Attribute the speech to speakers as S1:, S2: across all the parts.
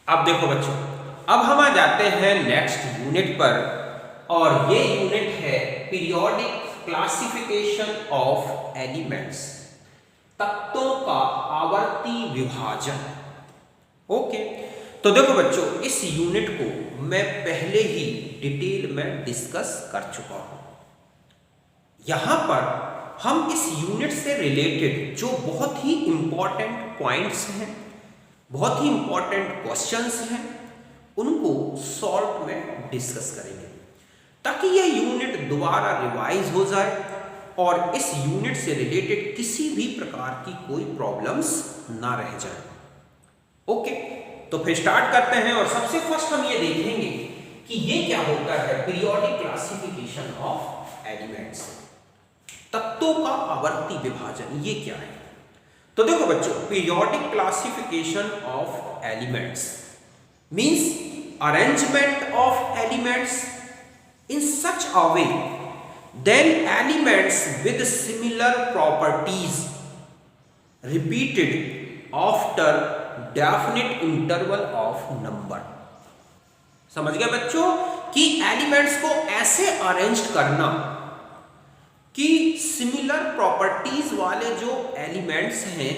S1: अब देखो बच्चों, अब हम आ जाते हैं नेक्स्ट यूनिट पर और ये यूनिट है पीरियोडिक क्लासिफिकेशन ऑफ एलिमेंट्स, तत्वों का आवर्ती विभाजन। ओके, तो देखो बच्चों, इस यूनिट को मैं पहले ही डिटेल में डिस्कस कर चुका हूं। यहां पर हम इस यूनिट से रिलेटेड जो बहुत ही इंपॉर्टेंट पॉइंट्स हैं, बहुत ही इंपॉर्टेंट क्वेश्चंस हैं, उनको शॉर्ट में डिस्कस करेंगे ताकि यह यूनिट दोबारा रिवाइज हो जाए और इस यूनिट से रिलेटेड किसी भी प्रकार की कोई प्रॉब्लम्स ना रह जाए। ओके, तो फिर स्टार्ट करते हैं और सबसे फर्स्ट हम ये देखेंगे कि ये क्या होता है पीरियोडिक क्लासिफिकेशन ऑफ एलिमेंट्स, तत्वों का आवर्ती विभाजन, ये क्या है। तो देखो बच्चों, periodic classification of elements means arrangement of elements in such a way then elements with similar properties repeated after definite interval of number. समझ गए बच्चों कि एलिमेंट्स को ऐसे अरेंज करना कि सिमिलर प्रॉपर्टीज वाले जो एलिमेंट्स हैं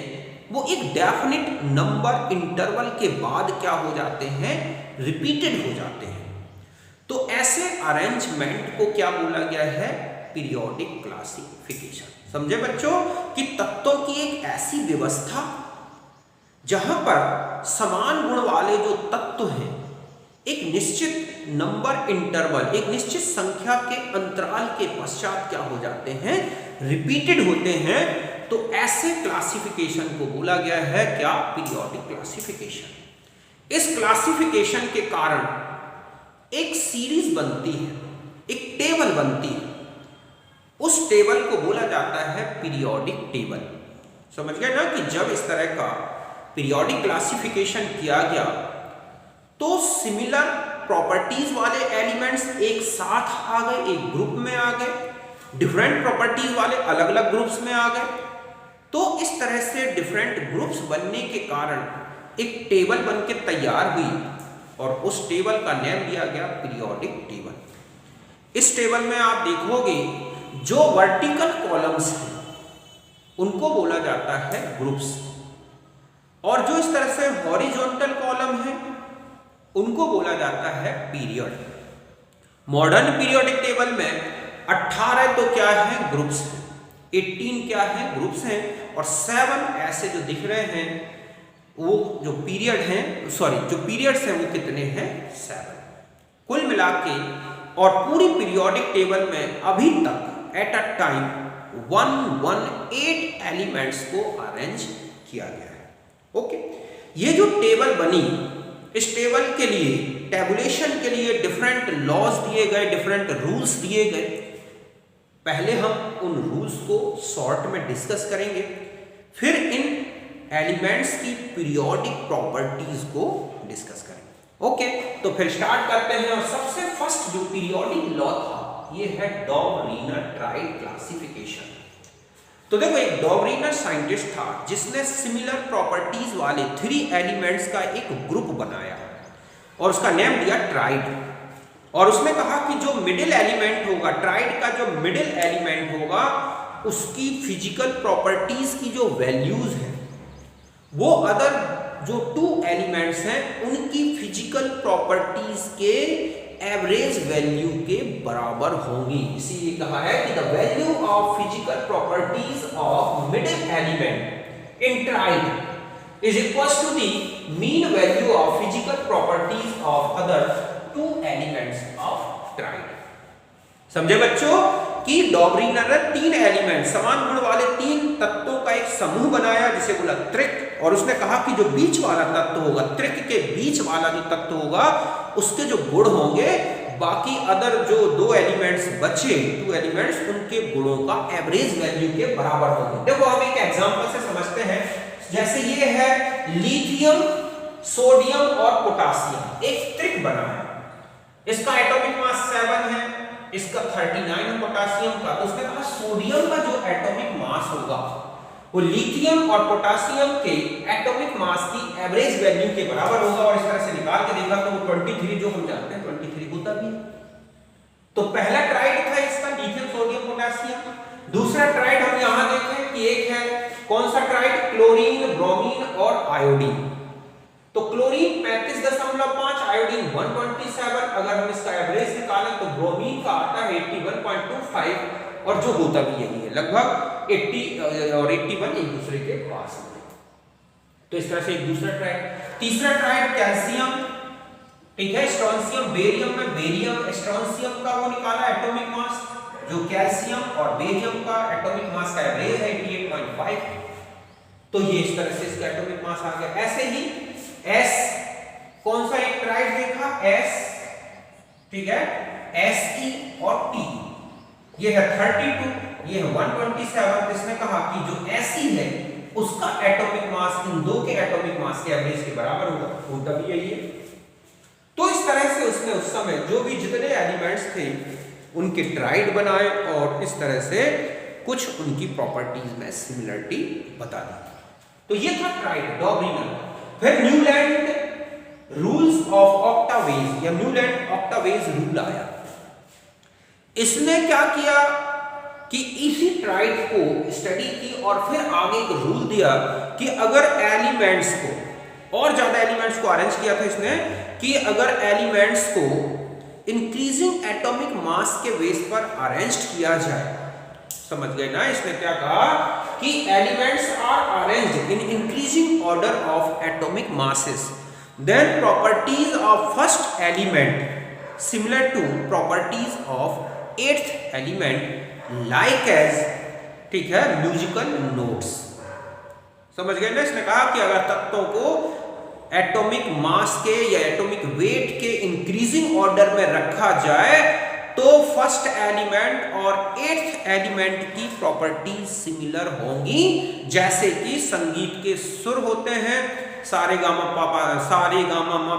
S1: वो एक डेफिनिट नंबर इंटरवल के बाद क्या हो जाते हैं, रिपीटेड हो जाते हैं। तो ऐसे अरेंजमेंट को क्या बोला गया है, पीरियोडिक क्लासिफिकेशन। समझे बच्चों कि तत्वों की एक ऐसी व्यवस्था जहां पर समान गुण वाले जो तत्व हैं एक निश्चित नंबर इंटरवल, एक निश्चित संख्या के अंतराल के पश्चात क्या हो जाते हैं, रिपीटेड होते हैं। तो ऐसे क्लासिफिकेशन को बोला गया है क्या, पीरियोडिक क्लासिफिकेशन। इस क्लासिफिकेशन के कारण एक सीरीज बनती है, एक टेबल बनती है, उस टेबल को बोला जाता है पीरियोडिक टेबल। समझ गए ना कि जब इस तरह का पीरियोडिक क्लासिफिकेशन किया गया तो सिमिलर प्रॉपर्टीज वाले एलिमेंट्स एक साथ आ गए, एक ग्रुप में आ गए, डिफरेंट प्रॉपर्टीज वाले अलग अलग ग्रुप्स में आ गए। तो इस तरह से डिफरेंट ग्रुप्स बनने के कारण एक टेबल बनके तैयार हुई और उस टेबल का नाम दिया गया पीरियोडिक टेबल। इस टेबल में आप देखोगे जो वर्टिकल कॉलम्स हैं उनको बोला जाता है ग्रुप्स, और जो इस तरह से हॉरिजॉन्टल कॉलम है उनको बोला जाता है पीरियड। मॉडर्न पीरियोडिक टेबल में 18 तो क्या है, ग्रुप्स हैं, 18 क्या है, ग्रुप्स हैं, और 7 ऐसे जो दिख रहे हैं वो जो पीरियड हैं, सॉरी जो पीरियड्स हैं वो कितने हैं, 7 कुल मिला के। और पूरी पीरियोडिक टेबल में अभी तक एट अ टाइम 118 एलिमेंट्स को अरेंज किया गया है। ओके, ये जो टेबल बनी, इस टेबल के लिए, टेबुलेशन के लिए डिफरेंट लॉज दिए गए, डिफरेंट रूल्स दिए गए। पहले हम उन रूल्स को शॉर्ट में डिस्कस करेंगे, फिर इन एलिमेंट्स की पीरियोडिक प्रॉपर्टीज को डिस्कस करेंगे। ओके, तो फिर स्टार्ट करते हैं। और सबसे फर्स्ट जो पीरियोडिक लॉ था ये है डॉबरीनर-ट्राइड क्लासिफिकेशन। तो देखो, एक डॉबरीनर साइंटिस्ट था जिसने सिमिलर प्रॉपर्टीज वाले 3 एलिमेंट्स का एक ग्रुप बनाया और उसका नेम दिया ट्राइड। और उसने कहा कि जो मिडिल एलिमेंट होगा, ट्राइड का जो मिडिल एलिमेंट होगा, उसकी फिजिकल प्रॉपर्टीज की जो वैल्यूज हैं वो अदर जो 2 एलिमेंट्स हैं उनकी फिजिकल प्रॉपर्टीज के एवरेज वैल्यू के बराबर होंगी। इसीलिए कहा है कि the value of physical properties of middle element in triad is equal to the mean value of physical properties of other 2 elements of triad. समझे बच्चों कि डॉबरीनर ने 3 एलिमेंट, समान गुण वाले 3 तत्वों का एक समूह बनाया जिसे बोला त्रिक, और उसने कहा कि जो बीच वाला तत्व होगा, त्रिक के बीच वाला जो तत्व होगा उसके जो गुण होंगे, बाकी अदर जो 2 एलिमेंट्स बचे, 2 एलिमेंट्स, उनके गुणों का एवरेज वैल्यू के बराबर होंगे। देखो हम एक एग्जांपल से समझते हैं। जैसे ये है लिथियम, सोडियम और पोटासियम, एक त्रिक बना है, इसका एटॉमिक मास 7 है, इसका 39 है पोटासियम का। तो उसने कहा सोडियम का जो एटॉमिक मास होगा वो लिथियम और पोटेशियम के एटॉमिक मास की एवरेज वैल्यू के बराबर होगा, और इस तरह से निकाल के देखा तो वो 23 जो हम जानते हैं 23 होता भी है। तो पहला ट्राइड था इसका लिथियम सोडियम पोटेशियम। दूसरा ट्राइड हम यहां देखें कि एक है कौन सा ट्राइड, क्लोरीन ब्रोमीन और आयोडीन। तो क्लोरीन 35.5, आयोडीन 127। अगर हम इसका एवरेज निकालें तो ब्रोमीन का आता है 81.25 और जो होता भी यही है, लगभग 80 और 81 एक दूसरे के पास है। तो इस तरह से एक दूसरा ट्राइड। तीसरा ट्राइड कैल्शियम, ठीक है, स्ट्रोंशियम बेरियम में बेरियम स्ट्रोंशियम का वो निकाला एटॉमिक मास, जो कैल्शियम और बेरियम का एटॉमिक मास का एवरेज है 88.5। तो ये इस तरह से इसका एटॉमिक मास आ गया। ऐसे ही एस, कौन सा एक ट्राइड देखा, एस, ठीक है, Fe और T, ये है 32, ये है 127। इसने कहा कि जो Fe है उसका एटॉमिक मास इन दो के एटॉमिक मास के एवरेज के बराबर होगा, होता भी यही है। तो इस तरह से उसने उस समय जो भी जितने एलिमेंट्स थे उनके ट्राइड बनाए और इस तरह से कुछ उनकी प्रॉपर्टीज में सिमिलरिटी बता दी। तो ये था ट्राइड, डॉबरिनल। फिर न्यूलैंड रूल्स ऑफ ऑक्टावेज या न्यूलैंड ऑक्टावेज रूल आया। इसने क्या किया कि इसी ट्राइड को स्टडी की और फिर आगे एक रूल दिया कि अगर एलिमेंट्स को और ज्यादा एलिमेंट्स को अरेंज किया था इसने कि अगर एलिमेंट्स को इंक्रीजिंग एटॉमिक मास के बेस पर अरेंज किया जाए, समझ गए ना। इसने क्या कहा कि elements are arranged in increasing order of atomic masses, then properties of first element similar to properties of eighth element like as, ठीक है, म्यूजिकल नोट्स। समझ गए ना। इसने कहा कि अगर तत्वों को एटॉमिक मास के या एटॉमिक वेट के इंक्रीजिंग ऑर्डर में रखा जाए तो फर्स्ट एलिमेंट और एट्थ एलिमेंट की प्रॉपर्टीज सिमिलर होंगी। जैसे कि संगीत के सुर होते हैं सारे गामा मा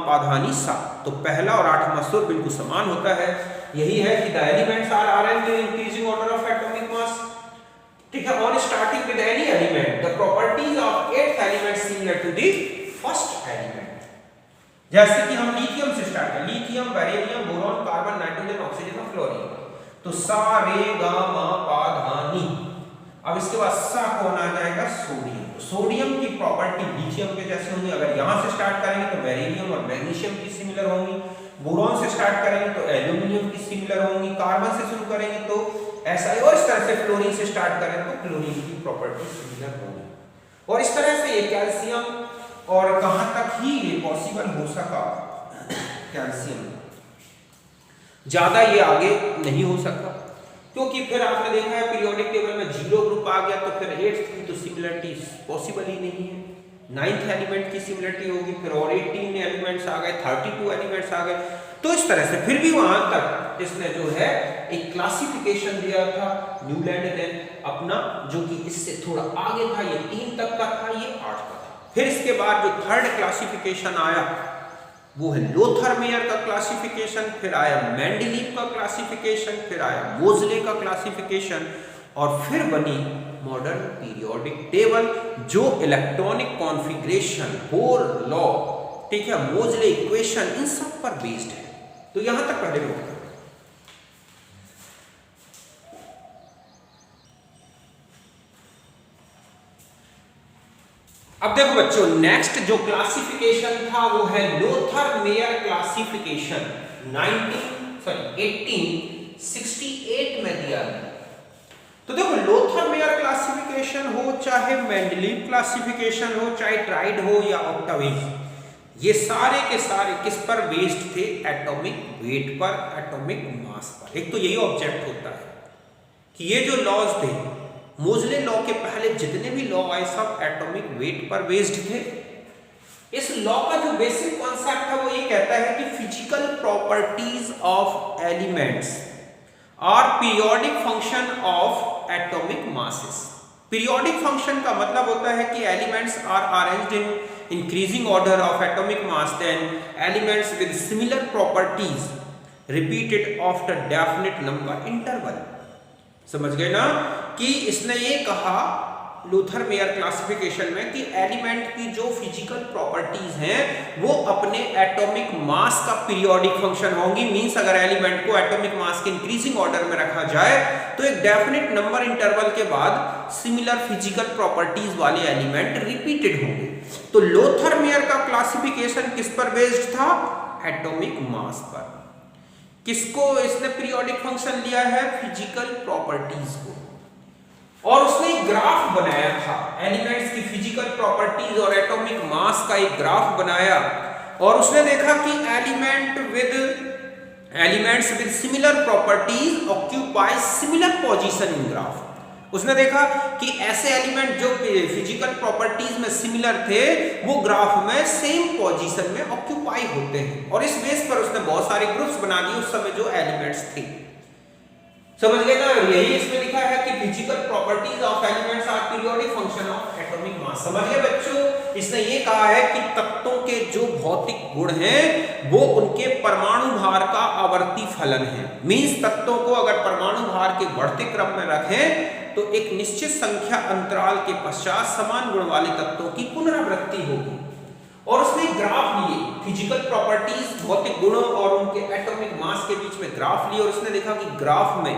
S1: पा धा नी सा, तो पहला और आठवां सुर बिल्कुल समान होता है। यही है कि the elements are arranged in increasing order of atomic mass, ठीक है, on starting with any element the properties of eighth element similar to the first element. जैसे कि हम लिथियम से स्टार्ट करें, lithium, beryllium, boron, carbon, nitrogen, oxygen और fluorine. तो सा रे गा मा पा धा नी। अब इसके बाद सा कौन आ जाएगा, सोडियम। सोडियम की प्रॉपर्टी लिथियम के जैसे होंगी। अगर यहां से स्टार्ट करेंगे तो बेरिलियम और मैग्नीशियम की सिमिलर होंगी। बोरॉन से स्टार्ट करेंगे तो एल्यूमिनियम की सिमिलर होंगी। कार्बन से शुरू करेंगे तो ऐसा ही, और इस तरह से फ्लोरीन से स्टार्ट करें तो क्लोरीन की प्रॉपर्टी सिमिलर होंगी। और इस तरह से ये कैल्शियम, और कहां तक ही ये पॉसिबल हो सका, कैल्शियम, ज्यादा ये आगे नहीं हो सका, क्योंकि फिर आपने देखा है पीरियोडिक टेबल में 0 ग्रुप आ गया, तो फिर 8th की तो सिमिलरिटी पॉसिबल ही नहीं है। 9th एलिमेंट की सिमिलरिटी होगी, फिर और 18 एलिमेंट्स आ गए, 32 एलिमेंट्स आ गए। तो इस तरह से फिर भी वहां तक इसने जो है एक क्लासिफिकेशन दिया था न्यूलैंड ने अपना, जो कि इससे थोड़ा आगे था। ये 3 तक का था, ये 8 का था। फिर इसके बाद जो थर्ड क्लासिफिकेशन आया वो है लोथर मेयर का क्लासिफिकेशन, फिर आया मेंडलीव का क्लासिफिकेशन, फिर आया मोजले का क्लासिफिकेशन, और फिर बनी मॉडर्न पीरियोडिक टेबल, जो इलेक्ट्रॉनिक कॉन्फ़िगरेशन, बोर लॉ, ठीक है, मोजले इक्वेशन, इन सब पर बेस्ड है। तो यहां तक पहले लोग। अब देखो बच्चों, नेक्स्ट जो क्लासिफिकेशन था वो है लोथर मेयर क्लासिफिकेशन। 1868 में दिया गया। तो देखो, लोथर मेयर क्लासिफिकेशन हो, चाहे मेंडलीव क्लासिफिकेशन हो, चाहे ट्राइड हो या ऑक्टावेज, ये सारे के सारे किस पर बेस्ड थे, एटॉमिक वेट पर, एटॉमिक मास पर। एक तो यही ऑब्जेक्ट होता है कि ये जो लॉज थे, मोजले लॉ के पहले जितने भी लॉ आए सब एटॉमिक वेट पर बेस्ड थे। इस लॉ का जो बेसिक कॉन्सेप्ट है वो ये कहता है कि physical properties of elements are periodic function of atomic masses. Periodic function का मतलब होता है कि elements are arranged in increasing order of atomic mass, then elements with similar properties repeated after definite number interval. समझ गए ना कि इसने ये कहा लूथर मेयर क्लासिफिकेशन में कि एलिमेंट की जो फिजिकल प्रॉपर्टीज हैं वो अपने एटॉमिक मास का पीरियोडिक फंक्शन होंगी। मींस अगर एलिमेंट को एटॉमिक मास के इंक्रीजिंग ऑर्डर में रखा जाए तो एक डेफिनेट नंबर इंटरवल के बाद सिमिलर फिजिकल प्रॉपर्टीज वाले एलिमेंट रिपीटेड होंगे। तो लूथर मेयर का क्लासिफिकेशन किस पर बेस्ड था? एटॉमिक मास पर। किसको इसने पीरियोडिक फंक्शन लिया है? फिजिकल प्रॉपर्टीज को। और उसने एक ग्राफ बनाया था एलिमेंट्स की फिजिकल प्रॉपर्टीज और एटॉमिक मास का एक ग्राफ बनाया और उसने देखा कि elements with similar properties occupy similar position in graph. उसने देखा कि ऐसे एलिमेंट जो फिजिकल प्रॉपर्टीज में सिमिलर थे वो ग्राफ में सेम पोजीशन में ऑक्यूपाई होते हैं। और इस बेस पर उसने बहुत सारे ग्रुप्स बना दिए उस समय जो एलिमेंट्स थे। समझ गए ना? यही इसमें लिखा है कि physical properties of elements are periodic function of atomic mass. समझ गए बच्चों? इसने ये कहा है कि तत्वों के जो भौतिक गुण हैं वो उनके परमाणु भार का आवर्ती फलन है। मींस तत्वों को अगर परमाणु भार के बढ़ते क्रम में रखें तो एक निश्चित संख्या अंतराल के पश्चात समान गुण वाले तत्वों की पुनरावृत्ति होगी। और उसने ग्राफ लिए फिजिकल प्रॉपर्टीज भौतिक गुणों और उनके एटॉमिक मास के बीच में ग्राफ लिए और उसने देखा कि ग्राफ में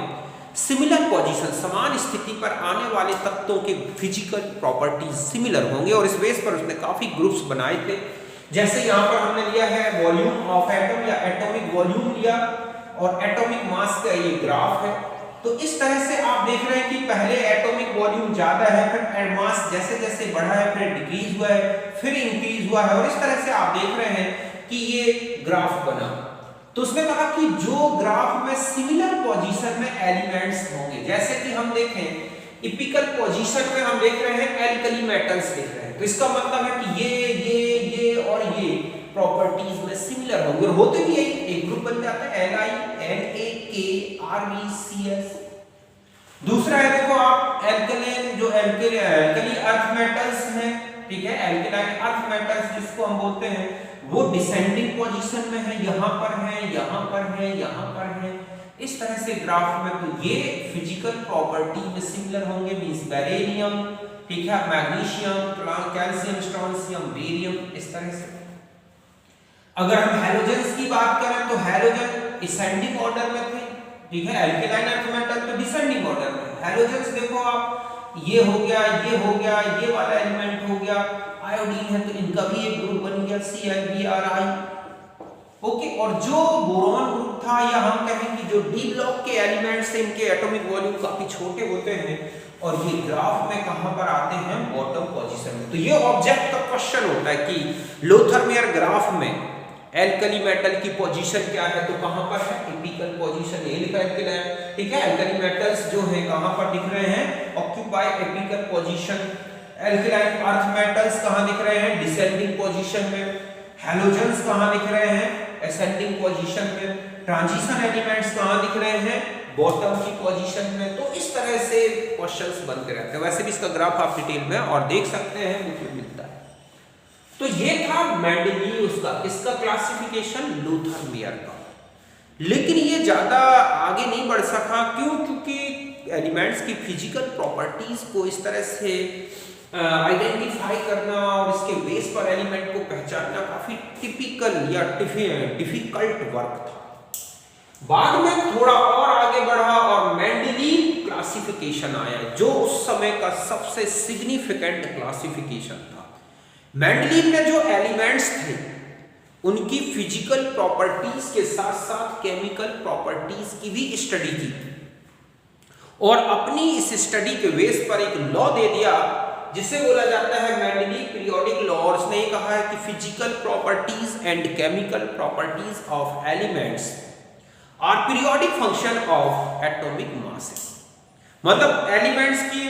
S1: सिमिलर पोजीशन समान स्थिति पर आने वाले तत्वों के फिजिकल प्रॉपर्टीज सिमिलर होंगे। और इस बेस पर उसने काफी ग्रुप्स बनाए थे। जैसे यहाँ पर हमने लिया है वॉल्यूम ऑफ एटम या एटॉमिक वॉल्यूम लिया और एटॉमिक मास का ये ग्राफ है। तो इस तरह से आप देख रहे हैं कि पहले एटॉमिक वॉल्यूम ज्यादा है, फिर मास जैसे जैसे बढ़ा है, फिर डिक्रीज हुआ है, फिर इंक्रीज हुआ है और इस तरह से आप देख रहे हैं कि ये ग्राफ बना। तो उसने कहा कि जो ग्राफ में सिमिलर पोजीशन में एलिमेंट्स होंगे, जैसे कि हम देखें इपिकल पोजीशन में हम देख रहे हैं एल्कली मेटल्स देख रहे हैं, तो इसका मतलब है कि ये और ये प्रॉपर्टीज में सिमिलर होंगे और होते भी यही। एक ग्रुप बन जाता है LiNaKRbCs। दूसरा है देखो आप एल्कलीन जो एल्कली अर्थ मेटल्स हैं, ठीक है, एल्कलाइन अर्थ मेटल्स जिसको हम बोलते हैं वो डिसेंडिंग पोजीशन में है, यहां पर है, यहां पर है, यहां पर है। इस तरह से ग्राफ में तो ये फिजिकल प्रॉपर्टी में सिमिलर होंगे। मींस बेरिलियम, ठीक है, मैग्नीशियम, कैल्शियम, स्ट्रोंशियम, बेरियम, इस तरह से। अगर हम हैलोजेंस की बात करें तो हैलोजन डिसेंडिंग ऑर्डर में थे, ठीक है, एल्कलाइन अर्थ मेटल तो डिसेंडिंग ऑर्डर में। हैलोजेंस देखो आप, ये हो गया, ये हो गया, ये वाला एलिमेंट हो गया। आयोडीन है तो इनका भी एक ग्रुप बन गया ClBrI, ओके। और जो बोरॉन ग्रुप था या हम कहें कि जो डी ब्लॉक के एलिमेंट्स थे इनके एटॉमिक वॉल्यूम काफी छोटे होते हैं और ये ग्राफ में कहां पर आते हैं? बॉटम पोजीशन में। तो ये ऑब्जेक्ट का क्वेश्चन होता है कि लूथर मेयर ग्राफ में एल्कली मेटल की पोजीशन क्या है? तो कहां पर है? एपिकल पोजीशन, ये लिखा है, ठीक है। एल्कली मेटल्स जो है कहां पर दिख रहे हैं? Occupy apical position. Alkaline earth metals कहां दिख रहे हैं? डिसेंडिंग पोजीशन में। हैलोजेंस कहां दिख रहे हैं? असेंडिंग पोजीशन में। ट्रांजिशन एलिमेंट्स कहां दिख रहे हैं? बॉटम की पोजीशन में। तो इस तरह से क्वेश्चंस बनते रहते हैं। वैसे भी इसका ग्राफ आप डिटेल में और देख सकते हैं, मुझे मिलता है। तो ये था मेंडेलीव इसका क्लासिफिकेशन लूथर मेयर का। लेकिन ये ज्यादा आगे नहीं बढ़ सका, क्यों? क्योंकि एलिमेंट्स की फिजिकल प्रॉपर्टीज को इस तरह से आइडेंटिफाई करना और इसके बेस पर एलिमेंट को पहचानना काफी टिपिकल या डिफिकल्ट वर्क था। बाद में थोड़ा और आगे बढ़ा और मेंडेलीव क्लासिफिकेशन आया जो उस समय का सबसे सिग्निफिकेंट क्लासिफिकेशन था। मेंडेलीव ने जो एलिमेंट्स थे उनकी फिजिकल प्रॉपर्टीज के साथ साथ केमिकल प्रॉपर्टीज की भी स्टडी की और अपनी इस स्टडी के बेस पर एक लॉ दे दिया जिसे बोला जाता है मेंडेलीव पीरियोडिक लॉ। और उसने ये कहा है कि physical properties and chemical properties of elements are periodic function of atomic masses. मतलब एलिमेंट्स की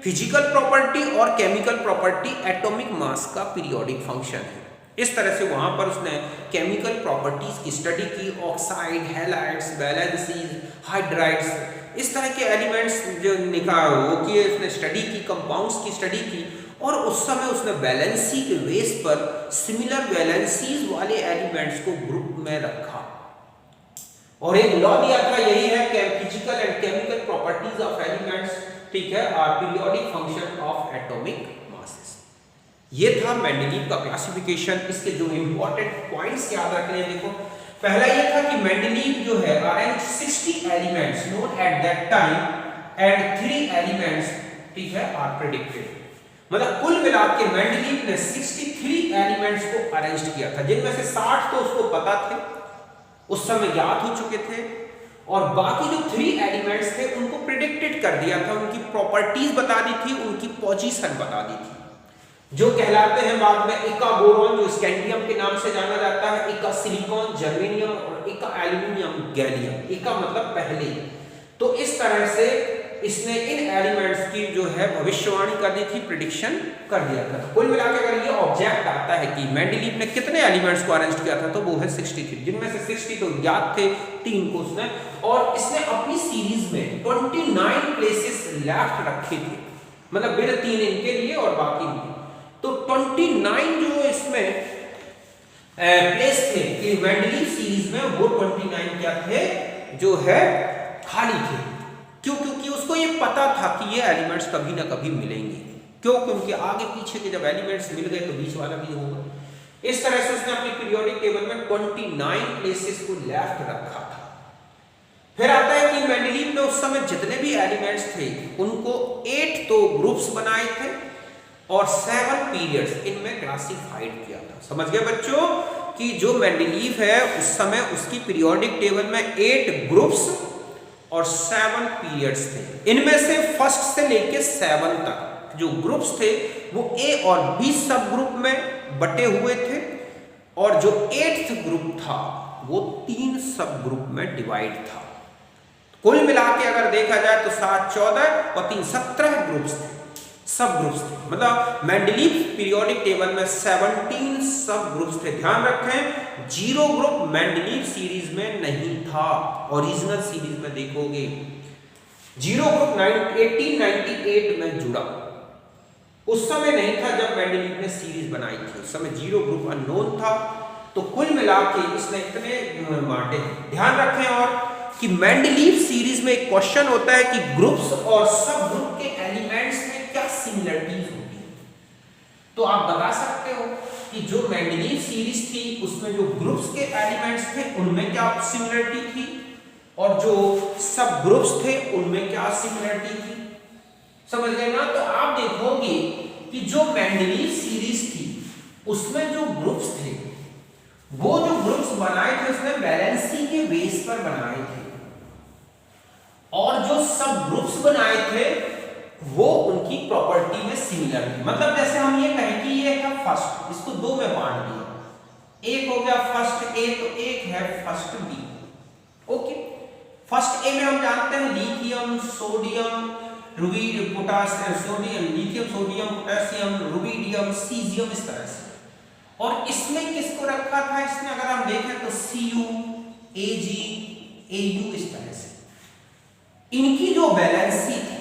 S1: फिजिकल प्रॉपर्टी और केमिकल प्रॉपर्टी एटॉमिक मास का पीरियोडिक फंक्शन है। इस तरह से वहां पर उसने केमिकल प्रॉपर्टीज की स्टडी की, ऑक्साइड, हैलाइड्स, वैलेंसीज, हाइड्राइड्स, इस तरह के एलिमेंट्स जो निकाल वो किए, उसने स्टडी की, कंपाउंड्स की स्टडी की। और उस समय उसने वैलेंसी के बेस पर सिमिलर वैलेंसीज वाले एलिमेंट्स को ग्रुप में रखा और एक लॉ दिया था, यही है कि physical and chemical properties of elements ठीक है, और periodic function of atomic masses. ये था मेंडेलीव का क्लासिफिकेशन। इसके जो इंपॉर्टेंट पॉइंट्स याद रखने हैं, देखो पहला ये था कि मेंडेलीव जो है arrange 60 elements known at that time and 3 elements, ठीक है, आर प्रेडिक्टेड। मतलब कुल मिला के मेंडेलीव ने 63 एलिमेंट्स को अरेंज किया था, जिनमें से 60 तो उसको पता थे, उस समय ज्ञात हो चुके थे, और बाकी जो 3 एलिमेंट्स थे उनको प्रेडिक्टेड कर दिया था, उनकी प्रॉपर्टीज बता दी थी, उनकी पोजीशन बता दी थी, जो कहलाते हैं बाद में एका बोरॉन, जो स्कैंडियम के नाम से जाना जाता है, एका सिलिकॉन, जर्मेनियम, और एका एल्यूमिनियम, गैलियम। एका मतलब पहले। तो इस तरह से इसने इन एलिमेंट्स की जो है भविष्यवाणी कर दी थी, प्रेडिक्शन कर दिया था। कुल मिलाकर अगर ये ऑब्जेक्ट आता है कि मेंडेलीव ने कितने एलिमेंट्स को अरेंज किया था, तो वो है 63, जिनमें से 60 तो ज्ञात थे, 3 को उसने, और इसने अपनी सीरीज में 29 प्लेसेस लेफ्ट रखे थे, मतलब बिना 3 इनके लिए और बाकी इनके। तो 29 जो इसमें प्लेस थे कि मेंडेलीव सीरीज में, वो 29 क्या थे, जो है खाली थे। क्यों? क्योंकि उसको ये पता था कि ये एलिमेंट्स कभी ना कभी मिलेंगे। क्यों? क्योंकि आगे पीछे के जब एलिमेंट्स मिल गए तो बीच वाला भी होगा। इस तरह से उसने अपनी पीरियोडिक टेबल में 29 प्लेसेस को लेफ्ट रखा था। फिर आता है कि मेंडेलीव ने उस समय जितने भी एलिमेंट्स थे उनको 8 तो ग्रुप्स बनाए थे और 7 पीरियड्स इनमें क्लासिफाइड किया था। समझ गए बच्चों कि जो मेंडेलीव है उस समय उसकी पीरियोडिक टेबल में 8 ग्रुप्स और 7 पीरियड्स थे। इनमें से फर्स्ट से लेके 7 तक जो ग्रुप्स थे वो ए और बी सब ग्रुप में बटे हुए थे, और जो 8th ग्रुप था वो 3 सब ग्रुप में डिवाइड था। कुल मिला के अगर देखा जाए तो 7 14 और 3 17 ग्रुप्स थे, सब ग्रुप्स थे। मतलब मेंडेलीव पीरियोडिक टेबल में 17 सब ग्रुप्स थे। ध्यान रखें, 0 ग्रुप मेंडेलीव सीरीज में नहीं था। ओरिजिनल सीरीज में देखोगे 0 ग्रुप 1898 में जुड़ा, उस समय नहीं था जब मेंडेलीव ने सीरीज बनाई थी, उस समय 0 ग्रुप अननोन था। तो कुल मिला के इसने इतने बांटे। ध्यान रखें और कि मेंडेलीव सीरीज में एक क्वेश्चन होता है कि ग्रुप्स और सब ग्रुप के एलिमेंट्स में क्या सिमिलरिटीज होती है। तो आप बता सकते हो कि जो मेंडेलीव सीरीज थी उसमें जो ग्रुप्स के एलिमेंट्स थे उनमें क्या सिमिलरिटी थी, और जो सब ग्रुप्स थे उनमें क्या सिमिलरिटी थी। समझ गए ना? तो आप देखोगे कि जो मेंडेलीव सीरीज थी उसमें जो ग्रुप्स थे, वो जो ग्रुप्स बनाए थे उसने वैलेंसी के बेस पर बनाए थे, और जो सब ग्रुप्स बनाए थे वो उनकी प्रॉपर्टी में सिमिलर थी। मतलब जैसे हम ये कहें कि ये है फर्स्ट, इसको 2 में बांट दिया, एक हो गया फर्स्ट ए, तो एक है first B. Okay, first A में हम जानते हैं lithium, sodium, rubidium, potassium, sodium, lithium, sodium, potassium, rubidium, caesium, इस तरह से। और इसमें किसको रखा था इसने, अगर हम देखें तो Cu, Ag, Au, इस तरह से। इनकी जो वैलेंसी थी,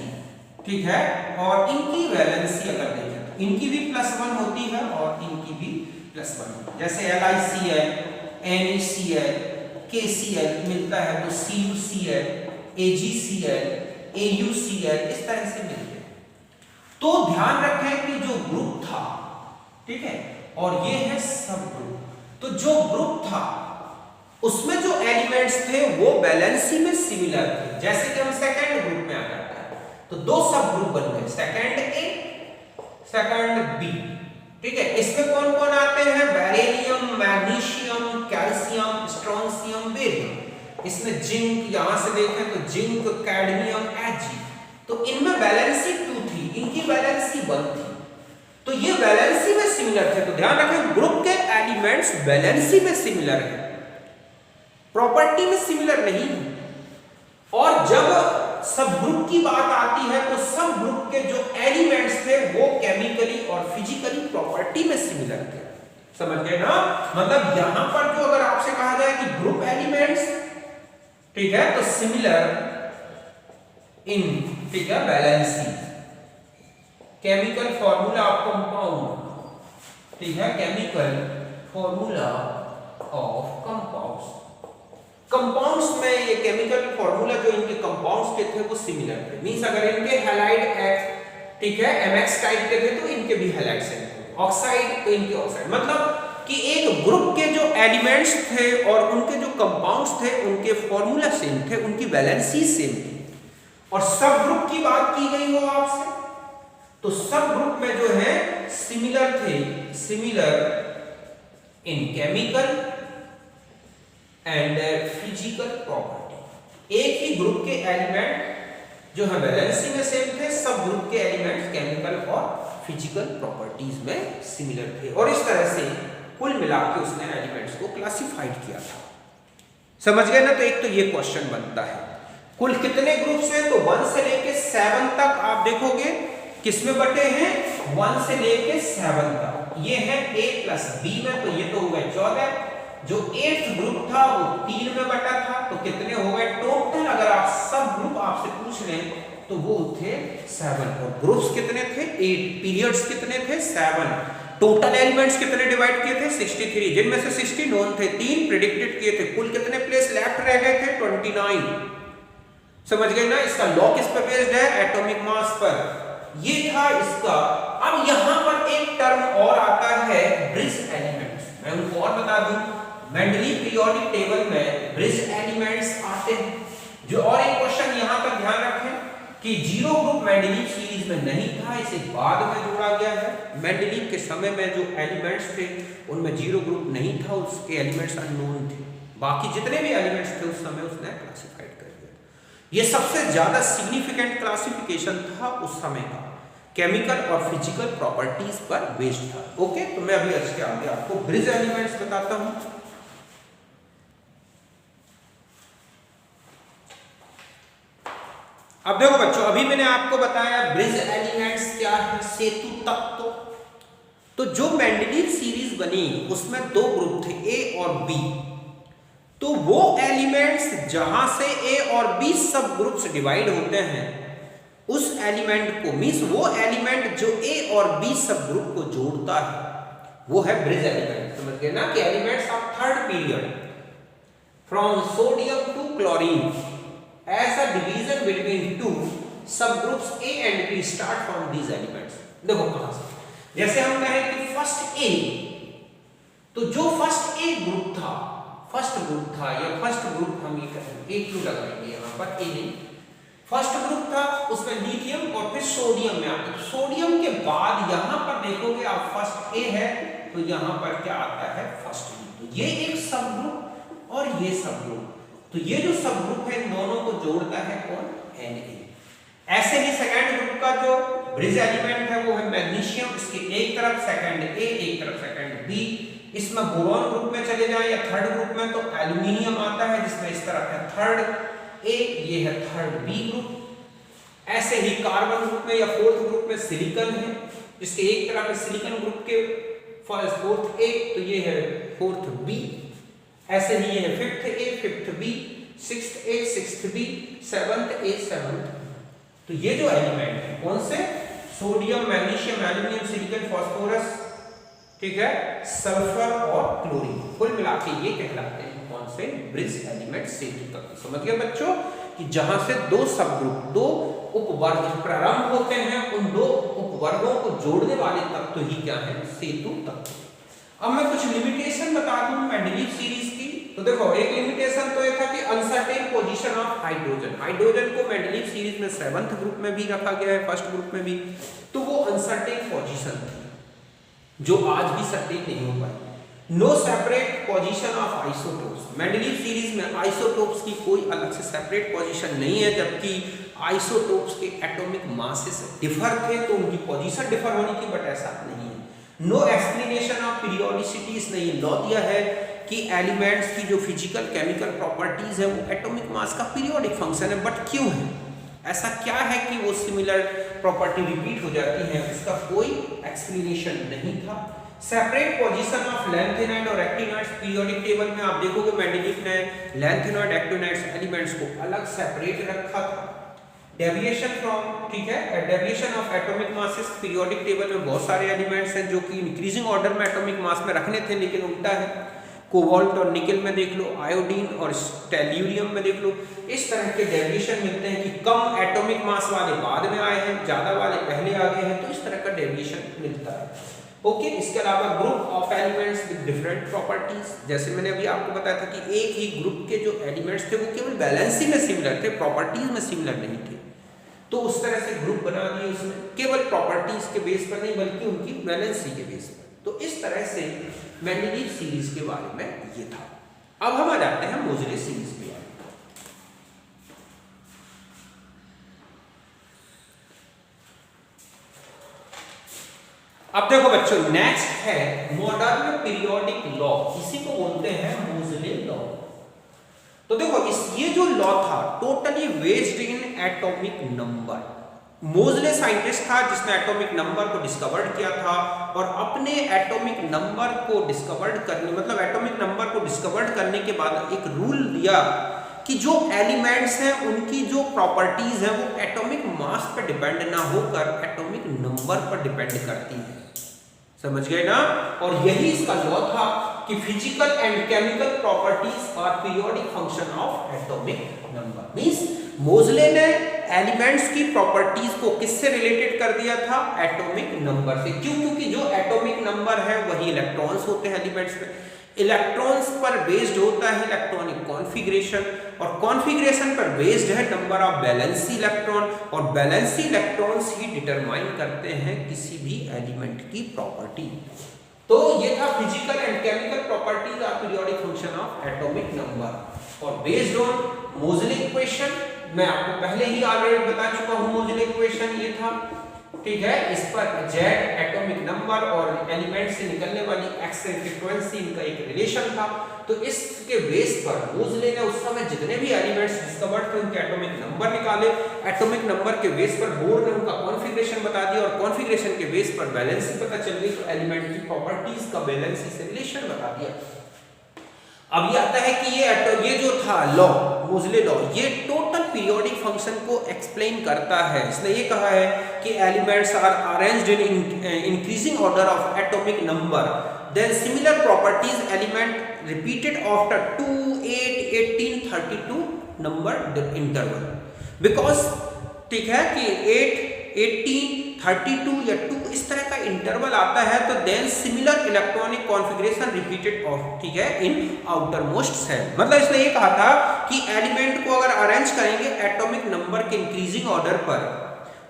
S1: ठीक है, और इनकी वैलेंसी अगर देखें तो इनकी भी +1 होती है और इनकी भी +1 होती है। जैसे LiCl, NaCl, KCl मिलता है तो CuCl, AgCl, AuCl, इस तरह से मिलते हैं। तो ध्यान रखें कि जो ग्रुप था, ठीक है, और ये है सब ग्रुप, तो जो ग्रुप था उसमें जो एलिमेंट्स थे वो वैलेंसी में सिमिलर थे। जैसे कि हम सेकंड ग्रुप में आ जाते हैं तो 2 सब ग्रुप बन गए, सेकंड ए, सेकंड बी, ठीक है। इसमें कौन कौन आते हैं, beryllium, magnesium, calcium, strontium, barium. इसमें जिंक, यहां से देखें तो जिंक, कैडमियम, Ag, तो इनमें वैलेंसी 2 थी, इनकी वैलेंसी 1 थी, तो ये वैलेंसी में सिमिलर थे। तो ध्यान रखें ग्रुप के एलिमेंट्स वैलेंसी में सिमिलर है, प्रॉपर्टी में सिमिलर नहीं है। और जब सब ग्रुप की बात आती है तो सब ग्रुप के जो एलिमेंट्स थे वो केमिकली और फिजिकली प्रॉपर्टी में सिमिलर थे। समझ गए ना? मतलब यहां पर जो अगर आपसे कहा जाए कि ग्रुप एलिमेंट्स, ठीक है, तो सिमिलर इन, ठीक है, valency, chemical formula of compound, ठीक है, chemical formula of compounds, compounds में ये केमिकल फॉर्मूला जो इनके कंपाउंड्स के थे वो सिमिलर थे, मींस अगर इनके हैलाइड X ठीक है MX टाइप के थे तो इनके भी हैलाइड सेम थे, ऑक्साइड तो इनके ऑक्साइड, मतलब कि एक ग्रुप के जो एलिमेंट्स थे और उनके जो कंपाउंड्स थे उनके फॉर्मूला सेम थे, उनकी वैलेंसी सेम थी। और सब ग्रुप की बात की गई हो आपसे तो सब ग्रुप में जो है सिमिलर थे, similar in chemical and physical property. एक ही ग्रुप के एलिमेंट जो है वैलेंसी में सेम थे, सब ग्रुप के एलिमेंट्स केमिकल और फिजिकल प्रॉपर्टीज में सिमिलर थे, और इस तरह से कुल मिलाकर उसने एलिमेंट्स को क्लासिफाइड किया था। समझ गए ना? तो एक तो ये क्वेश्चन बनता है कुल कितने ग्रुप्स हैं, तो 1 से लेके 7 तक आप देखोगे किसमें बटे हैं, 1 से लेके 7 तक। ये है A प्लस B में, तो ये तो हो गए 14। जो 8th ग्रुप था वो 3 में बटा था, तो कितने हो गए टोटल? अगर आप सब ग्रुप आपसे पूछ लें तो वो थे 7, और ग्रुप्स कितने थे 8, पीरियड्स कितने थे 7, टोटल एलिमेंट्स कितने डिवाइड किए थे 63, जिनमें से 60 नोन थे, 3 प्रेडिक्टेड किए थे, कुल कितने प्लेस लेफ्ट रह गए थे 29। समझ गए ना? इसका लॉ किस पर बेस्ड है, एटॉमिक मास पर। ये था इसका। अब यहां पर एक टर्म और आता है ब्रिज एलिमेंट्स। मैं उनको और बता दूं, मेंडली पीरियोडिक टेबल में ब्रिज एलिमेंट्स आते हैं। जो और एक क्वेश्चन यहां पर ध्यान रखें कि जीरो ग्रुप मेंडलीव सीरीज में नहीं था, इसे बाद में जोड़ा गया है। मेंडलीव के समय में जो एलिमेंट्स थे उनमें जीरो ग्रुप नहीं था, उसके एलिमेंट्स अननोन थे, बाकी जितने भी एलिमेंट्स थे उस समय उसने क्लासिफाइड कर दिया। ये सबसे ज्यादा सिग्निफिकेंट क्लासिफिकेशन था उस समय का, केमिकल और फिजिकल प्रॉपर्टीज पर बेस्ड था। ओके, तो मैं अभी इसके आगे आपको ब्रिज एलिमेंट्स बताता हूं। अब देखो बच्चों, अभी मैंने आपको बताया ब्रिज एलिमेंट्स क्या है, सेतु तत्व। तो जो मेंडलीव सीरीज बनी उसमें 2 ग्रुप थे A और B। तो वो एलिमेंट्स जहां से A और B सब ग्रुप्स डिवाइड होते हैं, उस एलिमेंट को मींस वो एलिमेंट जो A और B सब ग्रुप को जोड़ता है वो है ब्रिज एलिमेंट। समझ गए ना कि elements of third period from sodium to chlorine as a division between two subgroups A and B start from these elements। देखो कहां से, जैसे हम कहें कि फर्स्ट A, तो जो फर्स्ट A ग्रुप था, फर्स्ट ग्रुप था या फर्स्ट ग्रुप हम ये कहेंगे, A क्यों लगाएंगे यहां पर, A नहीं, फर्स्ट ग्रुप था, उसमें लिथियम और फिर सोडियम में आता है। सोडियम के बाद यहां पर देखोगे आप फर्स्ट A है तो यहां पर क्या आता है फर्स्ट B। तो ये एक सब ग्रुप और ये सब ग्रुप, तो ये जो सब ग्रुप है इन दोनों को जोड़ता है कौन, Na। ऐसे ही सेकंड ग्रुप का जो ब्रिज एलिमेंट है वो है मैग्नीशियम, इसके एक तरफ सेकंड A एक तरफ सेकंड B। इसमें बोरॉन ग्रुप में चले जाएं या थर्ड ग्रुप में तो एल्यूमिनियम आता है, जिसमें इस तरफ है थर्ड A, ये है थर्ड B ग्रुप। ऐसे ही कार्बन ग्रुप में या फोर्थ ग्रुप में सिलिकॉन है, इसके एक तरफ है सिलिकॉन ग्रुप के फोर्थ A, तो ये है फोर्थ B। ऐसे ही ये है fifth A fifth B, sixth A sixth B, seventh A seventh. तो ये जो एलिमेंट है कौन से, sodium magnesium aluminium silicon phosphorus, ठीक है, सल्फर और क्लोरीन, कुल मिलाके ये कहलाते हैं कौन से, ब्रिज एलिमेंट सेतु तत्व। समझ गए बच्चों कि जहां से 2 सब ग्रुप, 2 उपवर्ग प्रारंभ होते हैं, उन 2 उपवर्गों को जोड़ने वाले तत्व ही क्या है, सेतु तत्व। अब मैं कुछ लिमिटेशन बता दूं मेंडलीव सीरीज की। तो देखो, एक लिमिटेशन तो ये था कि uncertain position of hydrogen. Hydrogen को मेंडलीव सीरीज में 7th ग्रुप में भी रखा गया है, फर्स्ट ग्रुप में भी, तो वो अनसर्टेन पोजीशन थी जो आज भी सर्टेन नहीं हो पाई। No separate position of isotopes. Mendeleev series में आइसोटोप्स की कोई अलग से सेपरेट पोजीशन नहीं है, जबकि आइसोटोप्स के एटॉमिक मासेस डिफर थे तो उनकी पोजीशन डिफर होनी थी, बट ऐसा नहीं है। नो एक्सप्लेनेशन ऑफ पीरियोडिसिटीज ने ये लॉ दिया है कि एलिमेंट्स की जो फिजिकल केमिकल प्रॉपर्टीज है वो एटॉमिक मास का पीरियोडिक फंक्शन है। बट क्यों है ऐसा, क्या है कि वो सिमिलर प्रॉपर्टी रिपीट हो जाती है, इसका कोई एक्सप्लेनेशन नहीं था। सेपरेट पोजीशन ऑफ लैंथेनॉइड और एक्टिनॉइड्स पीरियोडिक टेबल में आप देखोगे मेंडलीव ने लैंथेनॉइड एक्टिनॉइड्स एलिमेंट्स को अलग सेपरेट रखा था। डेविएशन फ्रॉम, ठीक है, deviation of atomic masses, periodic table में बहुत सारे एलिमेंट्स हैं जो कि इंक्रीजिंग ऑर्डर में एटॉमिक मास में रखने थे लेकिन उल्टा है। कोबाल्ट और निकल में देख लो, आयोडीन और टेल्यूरियम में देख लो। इस तरह के डेविएशन मिलते हैं कि कम एटॉमिक मास वाले बाद में आए हैं, ज्यादा वाले पहले आ गए हैं, तो इस तरह का डेविएशन मिलता है। ओके, इसके अलावा group of elements with different properties, जैसे मैंने अभी आपको बताया था कि एक ही ग्रुप के जो एलिमेंट्स थे वो केवल वैलेंसी में सिमिलर थे, प्रॉपर्टीज में सिमिलर नहीं थे, तो उस तरह से ग्रुप बना दिए उसमें, केवल प्रॉपर्टीज के बेस पर नहीं बल्कि उनकी वैलेंसी के बेस पर। तो इस तरह से मेंडेलीव सीरीज के बारे में ये था। अब हम आ जाते हैं मोज़ले सीरीज के बारे में। अब देखो बच्चों, नेक्स्ट है मॉडर्न पीरियोडिक लॉ, इसी को बोलते हैं मोज़ले लॉ। तो देखो ये जो लॉ था totally based in atomic number. Moseley scientist था जिसने एटॉमिक नंबर को डिस्कवर्ड किया था, और अपने एटॉमिक नंबर को डिस्कवर्ड करने मतलब एटॉमिक नंबर को डिस्कवर्ड करने के बाद एक रूल दिया कि जो एलिमेंट्स हैं उनकी जो प्रॉपर्टीज हैं वो एटॉमिक मास पर डिपेंड ना होकर एटॉमिक नंबर पर डिपेंड करती है। समझ गए ना? और यही इसका लॉ था कि physical and chemical properties are periodic function of atomic number. Means Moseley ने एलिमेंट्स की प्रॉपर्टीज को किससे रिलेटेड कर दिया था? एटॉमिक नंबर से। क्यों? क्योंकि जो एटॉमिक नंबर है वही इलेक्ट्रॉन्स होते हैं एलिमेंट्स में, इलेक्ट्रॉन्स पर बेस्ड होता है इलेक्ट्रॉनिक कॉन्फ़िगरेशन, और कॉन्फ़िगरेशन पर बेस्ड है नंबर ऑफ वैलेंसी इलेक्ट्रॉन, और वैलेंसी इलेक्ट्रॉन्स ही डिटरमाइन करते हैं किसी भी एलिमेंट की प्रॉपर्टी। तो ये था physical and chemical properties are periodic function of atomic number, और बेस्ड ऑन मोज़ले इक्वेशन, मैं आपको पहले ही ऑलरेडी बता चुका हूं मोज़ले इक्वेशन ये था, ठीक है। इस पर Z एटॉमिक नंबर और एलिमेंट से निकलने वाली एक्स-रे फ्रीक्वेंसी इनका एक रिलेशन था। तो इसके बेस पर मोज़ले ने उस समय जितने भी एलिमेंट्स डिस्कवर्ड थे उनके एटॉमिक नंबर निकाले, एटॉमिक नंबर के बेस पर बोर ने उनका कॉन्फ़िगरेशन बता दिया, और कॉन्फ़िगरेशन के बेस पर वैलेंसी पता चल गई, तो एलिमेंट की प्रॉपर्टीज का वैलेंसी से रिलेशन बता दिया। अब ये आता है कि ये जो था लॉ, मोज़ले लॉ, ये टोटल पीरियोडिक फंक्शन को एक्सप्लेन करता है। इसने ये कहा है कि elements are arranged in increasing order of atomic number, then similar properties element repeated after 2, 8, 18, 32 number interval, because ठीक है कि 8, 18, 32 या 2 इस तरह का इंटरवल आता है, तो then similar electronic configuration repeated of, ठीक है, इन आउटर मोस्ट सेल। मतलब इसने ये कहा था कि एलिमेंट को अगर अरेंज करेंगे एटॉमिक नंबर के इंक्रीजिंग ऑर्डर पर,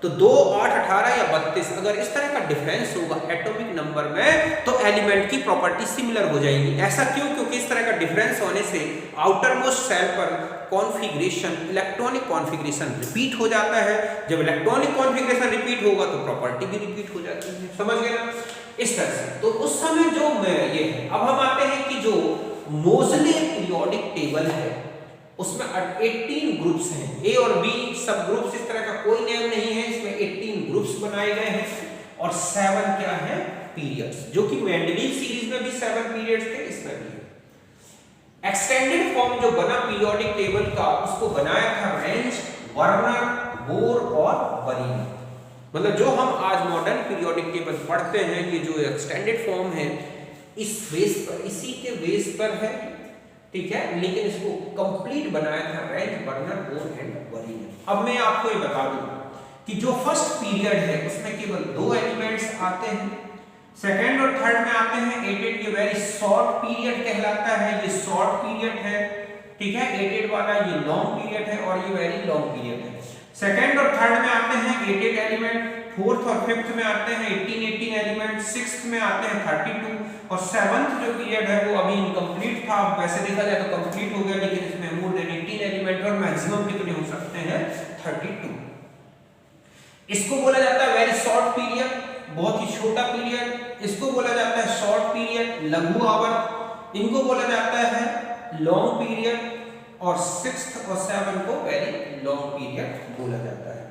S1: तो 2, 8, 18 या 32 अगर इस तरह का डिफरेंस होगा एटॉमिक नंबर में, तो एलिमेंट की प्रॉपर्टी सिमिलर हो जाएगी। ऐसा क्यों? क्योंकि इस तरह का डिफरेंस होने से आउटर मोस्ट सेल पर कॉन्फ़िगरेशन, इलेक्ट्रॉनिक कॉन्फ़िगरेशन रिपीट हो जाता है। जब इलेक्ट्रॉनिक कॉन्फ़िगरेशन रिपीट होगा तो प्रॉपर्टी भी रिपीट हो जाती है। समझ गए ना? इस तरह से तो उस समय जो ये है। अब हम आते हैं कि जो मोज़ले पीरियोडिक टेबल है उसमें 18 ग्रुप्स हैं, ए और बी सब ग्रुप्स, इस तरह का कोई नेम नहीं है, इसमें 18 ग्रुप्स बनाए गए हैं, और 7 क्या है? पीरियड्स, जो कि मेंडेलीव सीरीज में भी 7 पीरियड्स थे, इसमें भी है। एक्सटेंडेड फॉर्म जो बना पीरियोडिक टेबल का उसको बनाया था रेंज, वर्नर, बोर और बरीन। मतलब जो हम आज मॉडर्न पीरियोडिक टेबल पढ़ते हैं, ये जो एक्सटेंडेड फॉर्म है इस बेस पर, इसी के बेस पर है, ठीक है, लेकिन इसको कंप्लीट बनाया था रेंज, वर्नर, बोर एंड बरीन। अब मैं आपको ये बता दूं कि जो फर्स्ट पीरियड है उसमें केवल 2 एलिमेंट्स आते हैं, सेकेंड और थर्ड में आते हैं 8, ये वेरी शॉर्ट पीरियड कहलाता है, ये शॉर्ट पीरियड है, ठीक है, 8 वाला ये लॉन्ग पीरियड है, और ये वेरी लॉन्ग पीरियड है। सेकेंड और थर्ड में आते हैं 8 एलिमेंट, फोर्थ और फिफ्थ में आते हैं 18 एलिमेंट, सिक्स्थ में आते हैं 32, और सेवंथ जो पीरियड है वो अभी इनकम्प्लीट था। वैसे देखा जाए तो कंप्लीट हो गया, लेकिन इसमें मोर देन 18 एलिमेंट, और मैक्सिमम कितने हो सकते हैं? 32। इसको बोला जाता है वेरी शॉर्ट पीरियड, बहुत ही छोटा पीरियड। इसको बोला जाता है शॉर्ट पीरियड, लघु आवर्त। इनको बोला जाता है लॉन्ग पीरियड, और सिक्स्थ और सेवन को वेरी लॉन्ग पीरियड बोला जाता है,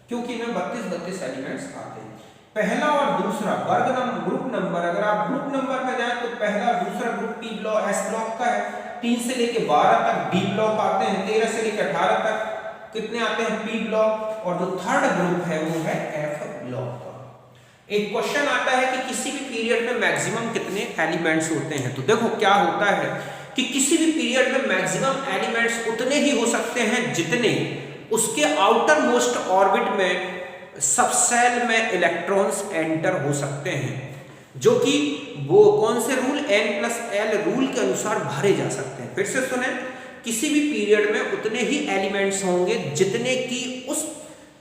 S1: क्योंकि इनमें 32 एलिमेंट्स आते हैं। पहला और दूसरा वर्ग नंबर, ग्रुप नंबर, अगर आप ग्रुप नंबर में जाए तो पहला दूसरा group T block, S block का है, 3 से लेके 12 तक डी ब्लॉक आते हैं, 13 से लेके 18 तक कितने आते हैं? पी ब्लॉक, और जो थर्ड ग्रुप है वो है एफ ब्लॉक का। एक क्वेश्चन आता है कि किसी भी पीरियड में मैक्सिमम कितने एलिमेंट्स होते हैं। तो देखो क्या होता है कि किसी भी पीरियड में मैक्सिमम एलिमेंट्स उतने ही हो सकते हैं जितने उसके आउटर मोस्ट ऑर्बिट में सबसेल में इलेक्ट्रॉन्स एंटर हो सकते हैं, जो कि वो कौन से रूल n+l रूल के अनुसार भरे जा सकते हैं। फिर से सुने, किसी भी पीरियड में उतने ही एलिमेंट्स होंगे जितने की उस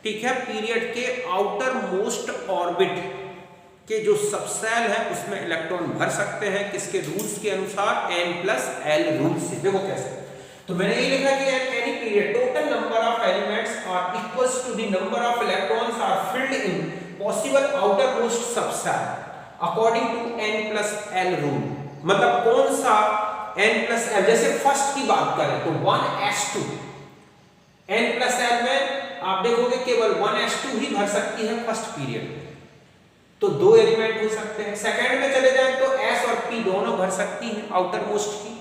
S1: ठीक है पीरियड के आउटर मोस्ट ऑर्बिट के जो सबसेल है उसमें इलेक्ट्रॉन भर सकते हैं, किसके रूल्स के अनुसार, n+l रूल से। देखो कैसे, तो मैंने ये लिखा कि at any period total number of elements are equals to the number of electrons are filled in possible outermost subcell according to n+l rule। मतलब कौन सा n+l, जैसे फर्स्ट की बात करें तो 1s2 n+l में आप देखोगे केवल 1s2 ही भर सकती है फर्स्ट पीरियड में, तो 2 एलिमेंट हो सकते हैं। सेकंड में चले जाएं तो s और p दोनों भर सकती हैं आउटर मोस्ट की,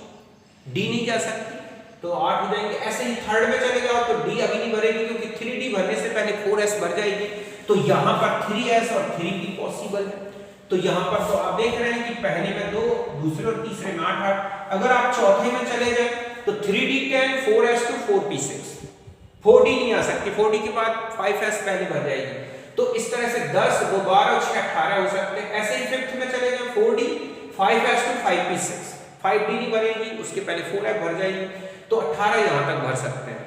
S1: d नहीं जा सकती, तो 8 हो जाएंगे। ऐसे ही थर्ड में चले जाओ तो d अभी नहीं भरेगी क्योंकि 3d भरने से पहले 4s भर जाएगी, तो यहां पर 3s और 3p पॉसिबल है। तो यहां पर तो आप देख रहे हैं कि पहले में 2, दूसरे और तीसरे में 8। अगर आप चौथे में चले जाए तो 3d 10, 4s2, 4p 6, 4d नहीं आ सकती, 4d के बाद 5s पहले भर जाएगी। तो इस तरह से 10, 2, 12 और 6 18 हो सकते हैं। ऐसे ही फिफ्थ में चले जाए 4d, 5s2, 5p 6, 5d नहीं भरेगी, उसके पहले 4f भर जाएगी, तो 18 यहां तक भर सकते हैं।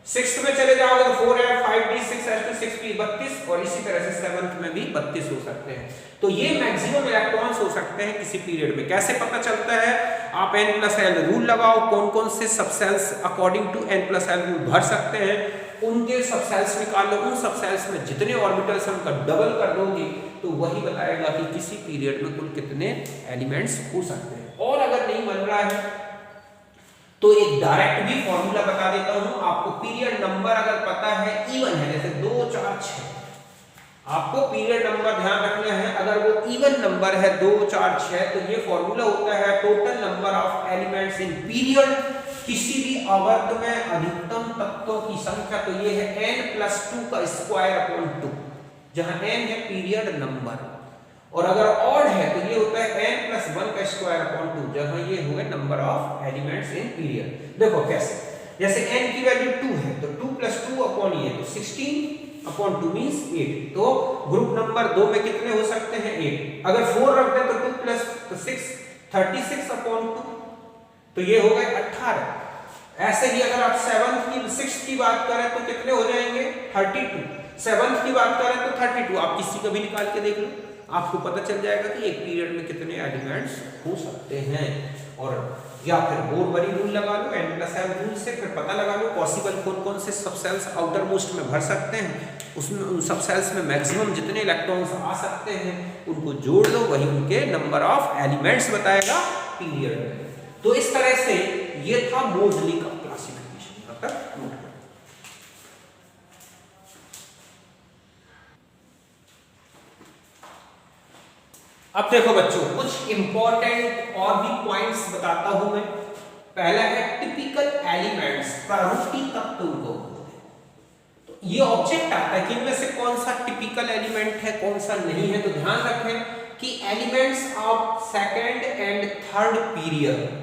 S1: सिक्स्थ में चले जाओगे तो 4f, 5d, 6s2, 6p 32, और इसी तरह से सेवंथ में भी 32 हो सकते हैं। तो ये मैक्सिमम इलेक्ट्रॉन्स हो सकते हैं किसी पीरियड में। कैसे पता चलता है, आप n+l रूल लगाओ, कौन कौन से subcells according to n+l rule भर सकते हैं, उनके सबसेल्स निकाल लो, उन सबसेल्स में जितने ऑर्बिटल्स हैं उनका डबल कर दोगे तो वही बताएगा कि किसी पीरियड में कुल कितने एलिमेंट्स हो सकते हैं। और अगर नहीं बन रहा है तो एक डायरेक्ट भी फॉर्मूला बता देता हूं आपको। पीरियड नंबर अगर पता है, इवन है, जैसे 2, 4, 6, आपको पीरियड नंबर ध्यान रखना है। अगर वो इवन नंबर है 2, 4, 6, तो ये फॉर्मूला होता है total number of elements in period, किसी भी आवर्त में अधिकतम तत्वों की संख्या, तो ये है n+2 का स्क्वायर अपॉन 2, जहां n है पीरियड नंबर, और अगर ऑड है तो ये होता है n+1 का स्क्वायर अपॉन 2, जहां ये हुए number of elements in period. देखो कैसे, जैसे n की वैल्यू 2 है तो 2 + 2 अपॉन ये, तो 16 अपॉन 2 मींस 8, तो ग्रुप नंबर 2 में कितने हो सकते हैं, 8। अगर 4 रख दें तो 2 + 6 36 अपॉन 2, तो ये हो गए 18। ऐसे ही अगर आप 7th की 6th की बात करें तो कितने हो जाएंगे, 32। 7th की बात करें तो 32, आप किसी का भी निकाल के देख लो, आपको पता चल जाएगा कि एक पीरियड में कितने एलिमेंट्स हो सकते हैं। और या फिर बोरबरी रूल लगा लो, n+l रूल से फिर पता लगा लो पॉसिबल कौन कौन से सबसेल्स आउटर मोस्ट में भर सकते हैं, उसमें उन सबसेल्स में मैक्सिमम जितने इलेक्ट्रॉन्स आ सकते हैं उनको जोड़ लो, वही उनके नंबर ऑफ एलिमेंट्स बताएगा पीरियड में। तो इस तरह से ये था मोजली का क्लासिफिकेशन। तब तक नोट करो। अब देखो बच्चों, कुछ इंपॉर्टेंट और भी पॉइंट्स बताता हूं मैं। पहला है टिपिकल एलिमेंट्स, प्रारूपी तत्व को बोलते हैं। तो ये ऑब्जेक्ट आता है कि इनमें से कौन सा टिपिकल एलिमेंट है, कौन सा नहीं है। तो ध्यान रखें कि elements of second and third period,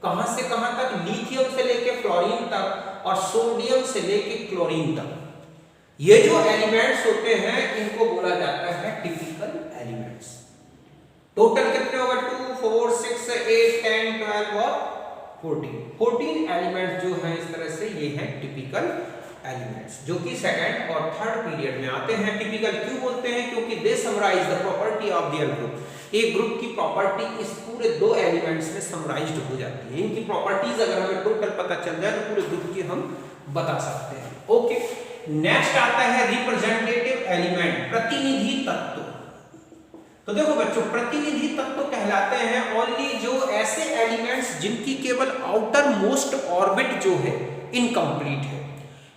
S1: कहां से कहां तक, लिथियम से लेके फ्लोरीन तक और सोडियम से लेके क्लोरीन तक, ये जो एलिमेंट्स होते हैं इनको बोला जाता है टिपिकल एलिमेंट्स। टोटल कितने होगा, 2, 4, 6, 8, 10, 12 और 14 एलिमेंट्स जो हैं इस तरह से, ये हैं टिपिकल एलिमेंट्स, जो कि सेकंड और थर्ड पीरियड में आते हैं। टिपिकल क्यों बोलते हैं, क्योंकि they summarise the property of the group. एक ग्रुप की प्रॉपर्टी इस पूरे 2 एलिमेंट्स में समराइज्ड हो जाती है। इनकी प्रॉपर्टीज अगर हमें टोटल पता चल जाए तो पूरे ग्रुप की हम बता सकते हैं। ओके, नेक्स्ट आता है रिप्रेजेंटेटिव एलिमेंट, प्रतिनिधि तत्व। तो देखो बच्चों, प्रतिनिधि तत्व कहलाते हैं ओनली जो ऐसे एलिमेंट्स जिनकी केवल आउटर मोस्ट ऑर्बिट जो है इनकम्प्लीट है।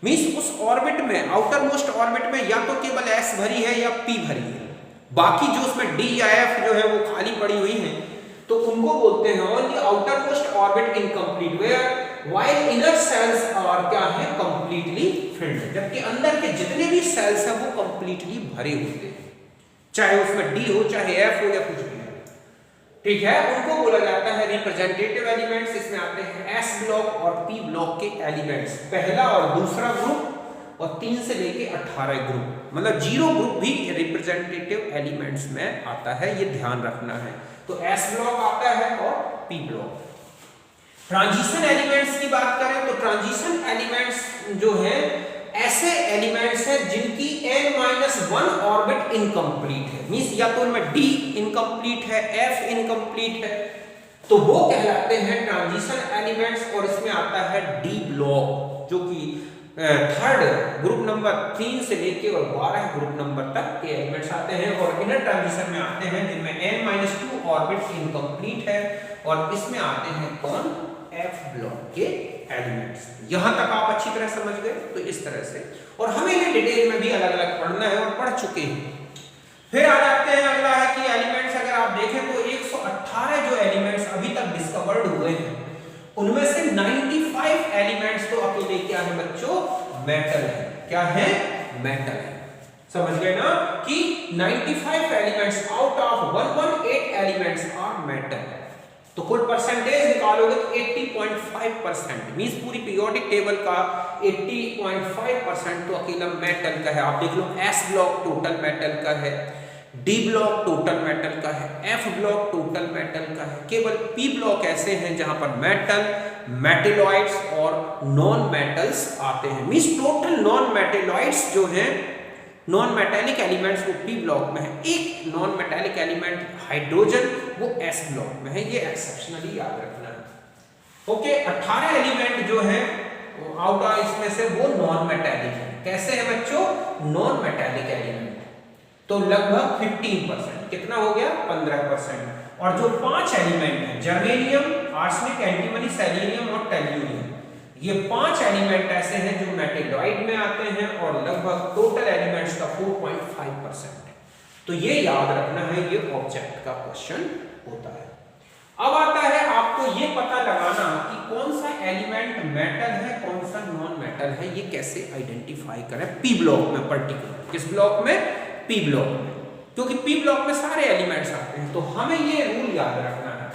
S1: मींस उस ऑर्बिट में, आउटर मोस्ट ऑर्बिट में या तो केवल s भरी है या p भरी है, बाकी जो उसमें d या f जो है वो खाली पड़ी हुई है, तो उनको बोलते हैं only outermost orbit incomplete, where while inner shells are क्या है, कंप्लीटली फिल्ड, जबकि अंदर के जितने भी सेल्स हैं वो कंप्लीटली भरे होते हैं। चाहे उसमें डी हो चाहे एफ हो या कुछ भी हो, ठीक है, उनको बोला जाता है रिप्रेजेंटेटिव एलिमेंट्स। इसमें आते हैं एस ब्लॉक और पी ब्लॉक के एलिमेंट्स, पहला और दूसरा ग्रुप, और 3 से लेके 18 ग्रुप, मतलब 0 ग्रुप भी रिप्रेजेंटेटिव एलिमेंट्स में आता है, ये ध्यान रखना है। तो एस ब्लॉक आता है और पी ब्लॉक। ट्रांजिशन एलिमेंट्स की बात करें तो ट्रांजिशन एलिमेंट्स जो है ऐसे एलिमेंट्स हैं जिनकी n-1 ऑर्बिट इनकम्प्लीट है, मींस या तो उनमें d इनकम्प्लीट है, f इनकम्प्लीट है, तो वो कहलाते हैं ट्रांजिशन एलिमेंट्स। और इसमें आता है डी ब्लॉक जो कि थर्ड ग्रुप नंबर 3 से लेके और 12 ग्रुप नंबर तक के एलिमेंट्स आते हैं, और इनर ट्रांजिशन में आते हैं जिनमें n-2 ऑर्बिट इनकम्प्लीट है, और इसमें आते हैं कौन, f ब्लॉक के एलिमेंट्स। यहां तक आप अच्छी तरह समझ गए। तो इस तरह से, और हमें ये डिटेल में भी अलग अलग पढ़ना है और पढ़ चुके हैं। फिर आ जाते हैं, अगला है कि एलिमेंट्स अगर आप देखें तो 118 जो एलिमेंट्स अभी तक डिस्कवर्ड हुए हैं उनमें से 95 एलिमेंट्स तो अकेले क्या है बच्चों, मेटल है। क्या है, मेटल है। समझ गए ना कि 95 elements out of 118 elements are metal. तो कुल परसेंटेज निकालोगे तो 80.5%, मींस पूरी पीरियोडिक टेबल का 80.5% तो अकेला मेटल का है। आप देख लो, एस ब्लॉक टोटल मेटल का है, डी ब्लॉक टोटल मेटल का है, एफ ब्लॉक टोटल मेटल का है। केवल पी ब्लॉक ऐसे हैं जहां पर मेटल, मेटेलॉइड्स और नॉन मेटल्स आते हैं, मींस टोटल नॉन मेटेलॉइड्स जो हैं, नॉन मेटेलिक एलिमेंट्स वो पी ब्लॉक में है। एक नॉन मेटेलिक एलिमेंट हाइड्रोजन वो एस ब्लॉक में है, ये एक्सेप्शनली याद रखना है। ओके, 18 एलिमेंट जो है आउट ऑफ इसमें से वो नॉन मेटेलिक है। कैसे है बच्चों, नॉन मेटेलिक एलिमेंट, तो लगभग 15%, कितना हो गया, 15%। और जो 5 एलिमेंट हैं, जर्मेनियम, आर्सेनिक, एंटीमनी, सेलेनियम और टेल्यूरियम, ये 5 एलिमेंट ऐसे हैं जो मेटेलॉइड में आते हैं, और लगभग टोटल एलिमेंट्स का 4.5%। तो ये याद रखना है, ये ऑब्जेक्ट का क्वेश्चन होता है। अब आता है आपको ये पता लगाना कि कौन सा एलिमेंट मेटल है, कौन सा नॉन मेटल है, ये कैसे आइडेंटिफाई करें पी ब्लॉक में पर्टिकुलर। किस ब्लॉक में, पी ब्लॉक में, क्योंकि पी ब्लॉक में सारे एलिमेंट्स आते हैं। तो हमें ये रूल याद रखना है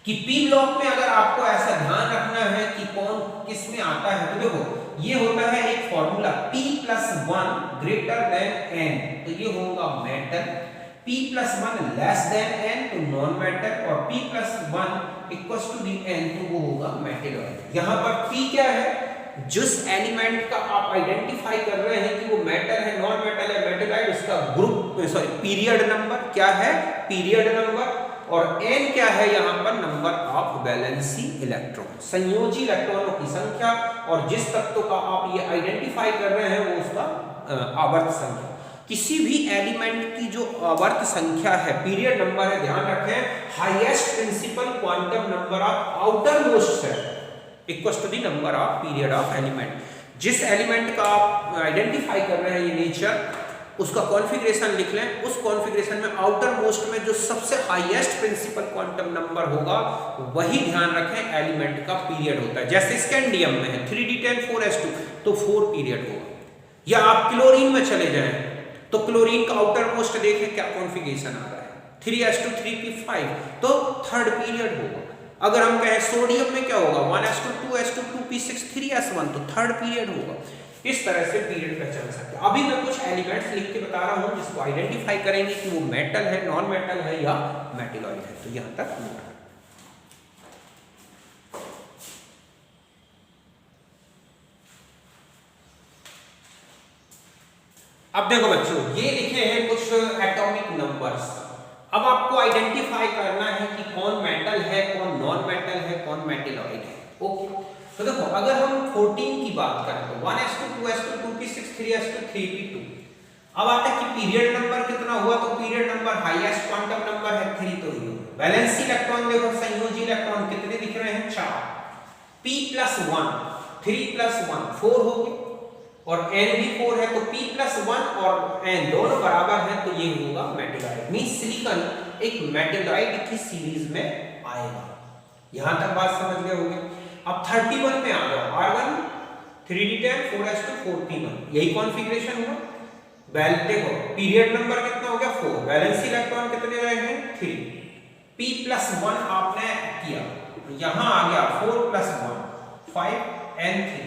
S1: कि पी ब्लॉक में अगर आपको ऐसा ध्यान रखना है कि कौन किस में आता है, तो देखो ये होता है एक formula P+1 greater than n, तो ये होगा metal, P+1 less than n तो नॉन मेटल, और P+1 equals to the n तो वो होगा मेटेलॉइड। यहाँ पर P क्या है, जिस एलिमेंट का आप आइडेंटिफाई कर रहे हैं कि वो मेटल है, नॉन मेटल है, मेटेलॉइड, उसका ग्रुप पीरियड नंबर क्या है, पीरियड नंबर, और n क्या है यहाँ पर, नंबर ऑफ वैलेंसी इलेक्ट्रॉन, संयोजी इलेक्ट्रॉनों की संख्या, और जिस तत्व का आप ये आइडेंटिफाई कर रहे हैं वो उसका आवर्त संख्या। किसी भी एलिमेंट की जो आवर्त संख्या है, पीरियड नंबर है, ध्यान रखें, highest principal quantum number of outermost shell equals to the number of period of element. जिस एलिमेंट का आप आइडेंटिफाई कर रहे हैं ये नेचर, उसका कॉन्फ़िगरेशन लिख लें, उस कॉन्फ़िगरेशन में आउटर मोस्ट में जो सबसे हाईएस्ट प्रिंसिपल क्वांटम नंबर होगा वही ध्यान रखें एलिमेंट का पीरियड होता है। जैसे स्कैंडियम में है 3d10 4s2 तो 4 पीरियड होगा, या आप क्लोरीन में चले जाएं तो क्लोरीन का आउटर मोस्ट देखें क्या कॉन्फ़िगरेशन आ रहा है, 3s2 3p5 तो 3rd पीरियड होगा। अगर हम कहें सोडियम में क्या होगा, 1s2 2s2 2p6 3s1 तो 3rd पीरियड होगा। इस तरह से पीरियड पहचान सकते हैं। अभी मैं कुछ एलिमेंट्स लिख के बता रहा हूं जिसको आइडेंटिफाई करेंगे कि वो मेटल है, नॉन मेटल है या मेटेलॉइड है। तो यहां तक नोट है। अब देखो बच्चों, ये लिखे हैं कुछ एटॉमिक नंबर्स। अब आपको आइडेंटिफाई करना है कि कौन मेटल है, कौन नॉन मेटल है, कौन मेटेलॉइड है। ओके, तो देखो अगर हम 14 की बात करें तो 1s2 2s2 2p6 3s2 3p2। अब आता है कि पीरियड नंबर कितना हुआ, तो period number highest quantum number है 3 तो ये। वैलेंसी इलेक्ट्रॉन देखो, संयोजी इलेक्ट्रॉन कितने दिख रहे हैं 4, p+1 3+1 4 हो गए, और n भी 4 है तो p+1 और n दोनों बराबर हैं तो ये होगा मेटेलॉइड। मींस सिलिकॉन एक मेटेलॉइड की सीरीज में आएगा। यहां तक बात समझ गए होंगे। अब 31 में आ जाओ, R1 3d10 4s2 4p1, यही कॉन्फ़िगरेशन हुआ। देखो पीरियड नंबर कितना हो गया 4, वैलेंसी इलेक्ट्रॉन कितने रहे हैं 3, p+1 आपने किया, यहां आ गया 4+1 5 n3,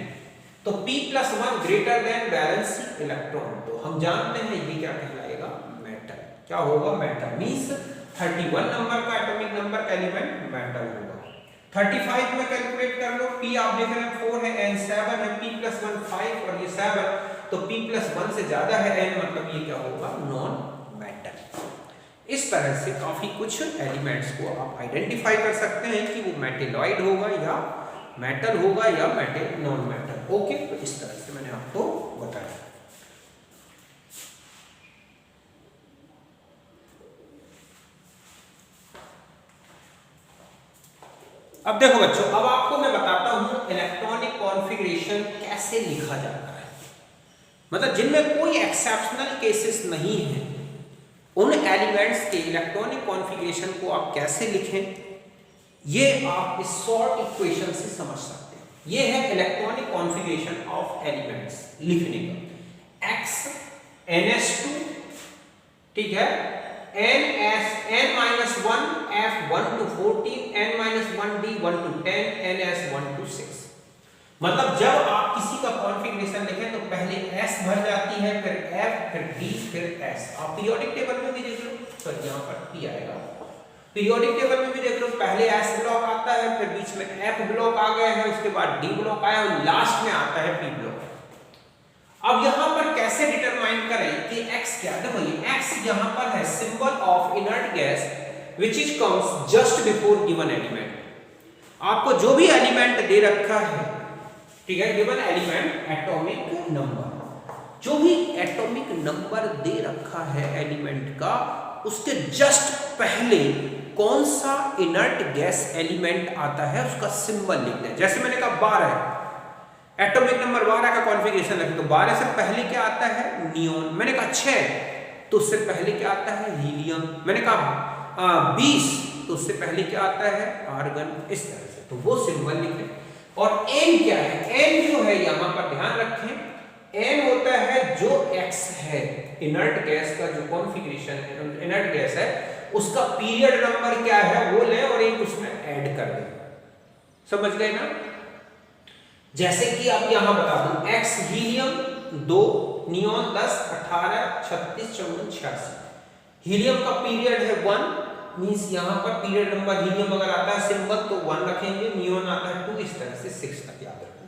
S1: तो p+1 greater than valency electron, तो हम जानते हैं ये क्या कहलाएगा मेटल, क्या होगा मेटल, मींस 31 नंबर का एटॉमिक नंबर एलिमेंट मेटल होगा। 35 में कैलकुलेट कर लो, p आप देख रहे हैं 4 है, n 7 है, p+1 5 और ये 7, तो p+1 से ज्यादा है n, मतलब ये क्या होगा नॉन मेटल। इस तरह से काफी कुछ एलिमेंट्स को आप आइडेंटिफाई कर सकते हैं कि वो मेटेलॉइड होगा या मेटल होगा या मेटल नॉन मेटल। ओके, तो इस तरह से मैंने आपको बताया। अब देखो बच्चों, अब आपको मैं बताता हूं इलेक्ट्रॉनिक कॉन्फ़िगरेशन कैसे लिखा जाता है, मतलब जिनमें कोई एक्सेप्शनल केसेस नहीं है उन एलिमेंट्स के इलेक्ट्रॉनिक कॉन्फ़िगरेशन को आप कैसे लिखें, ये आप इस शॉर्ट इक्वेशन से समझ सकते हैं। ये है इलेक्ट्रॉनिक कॉन्फ़िगरेशन ऑफ एलिमेंट्स लिखने का, x ns2, ठीक है, n-1 f 1 to 14, n-1d 1 to 10, ns 1 to 6। मतलब जब आप किसी का कॉन्फ़िगरेशन लिखें तो पहले s भर जाती है, फिर f, फिर d, फिर s। आप पीरियोडिक टेबल में भी देख लो, तो यहाँ पर p आएगा, पीरियोडिक टेबल में भी देख लो, पहले s ब्लॉक आता है, फिर बीच में f ब्लॉक आ गया है, उसके बाद d ब्लॉक आया और लास्ट में आता है p ब्लॉक। अब यहाँ पर कैसे डिटरमाइन करें कि x क्या है, देखो ये x यहाँ पर है symbol of inert gas which is comes just before given element. आपको जो भी एलिमेंट दे रखा है, ठीक है, गिवन एलिमेंट एटॉमिक नंबर, जो भी एटॉमिक नंबर दे रखा है एलिमेंट का, उसके जस्ट पहले कौन सा इनर्ट गैस एलिमेंट आता है उसका सिंबल लिखते हैं। जैसे मैंने कहा 12 है, एटॉमिक नंबर 12 का कॉन्फ़िगरेशन लिखें तो 12 से पहले क्या आता है नियोन, मैंने कहा 6 तो उससे पहले क्या आता है हीलियम, मैंने कहा 20 तो उससे पहले क्या आता है आर्गन, इस तरह से, तो वो सिंबल लिखें। और n क्या है, n जो है यहाँ पर ध्यान रखें, n होता है जो x है, इनर्ट गैस का जो कॉन्फ़िगरेशन है, इनर्ट गैस है उसका पीरियड नंबर क्या है वो ले और एक उसमें ऐड कर दे, समझ गए ना। जैसे कि आप यहां बता दूं x हीलियम 2, नियोन 10, 18, 36, 54, 86, हीलियम का पीरियड है 1, मींस यहां पर पीरियड नंबर हीलियम अगर आता है सिंबल तो 1 रखेंगे, नियोन आता है 2, इस तरह से 6 तक याद रखना।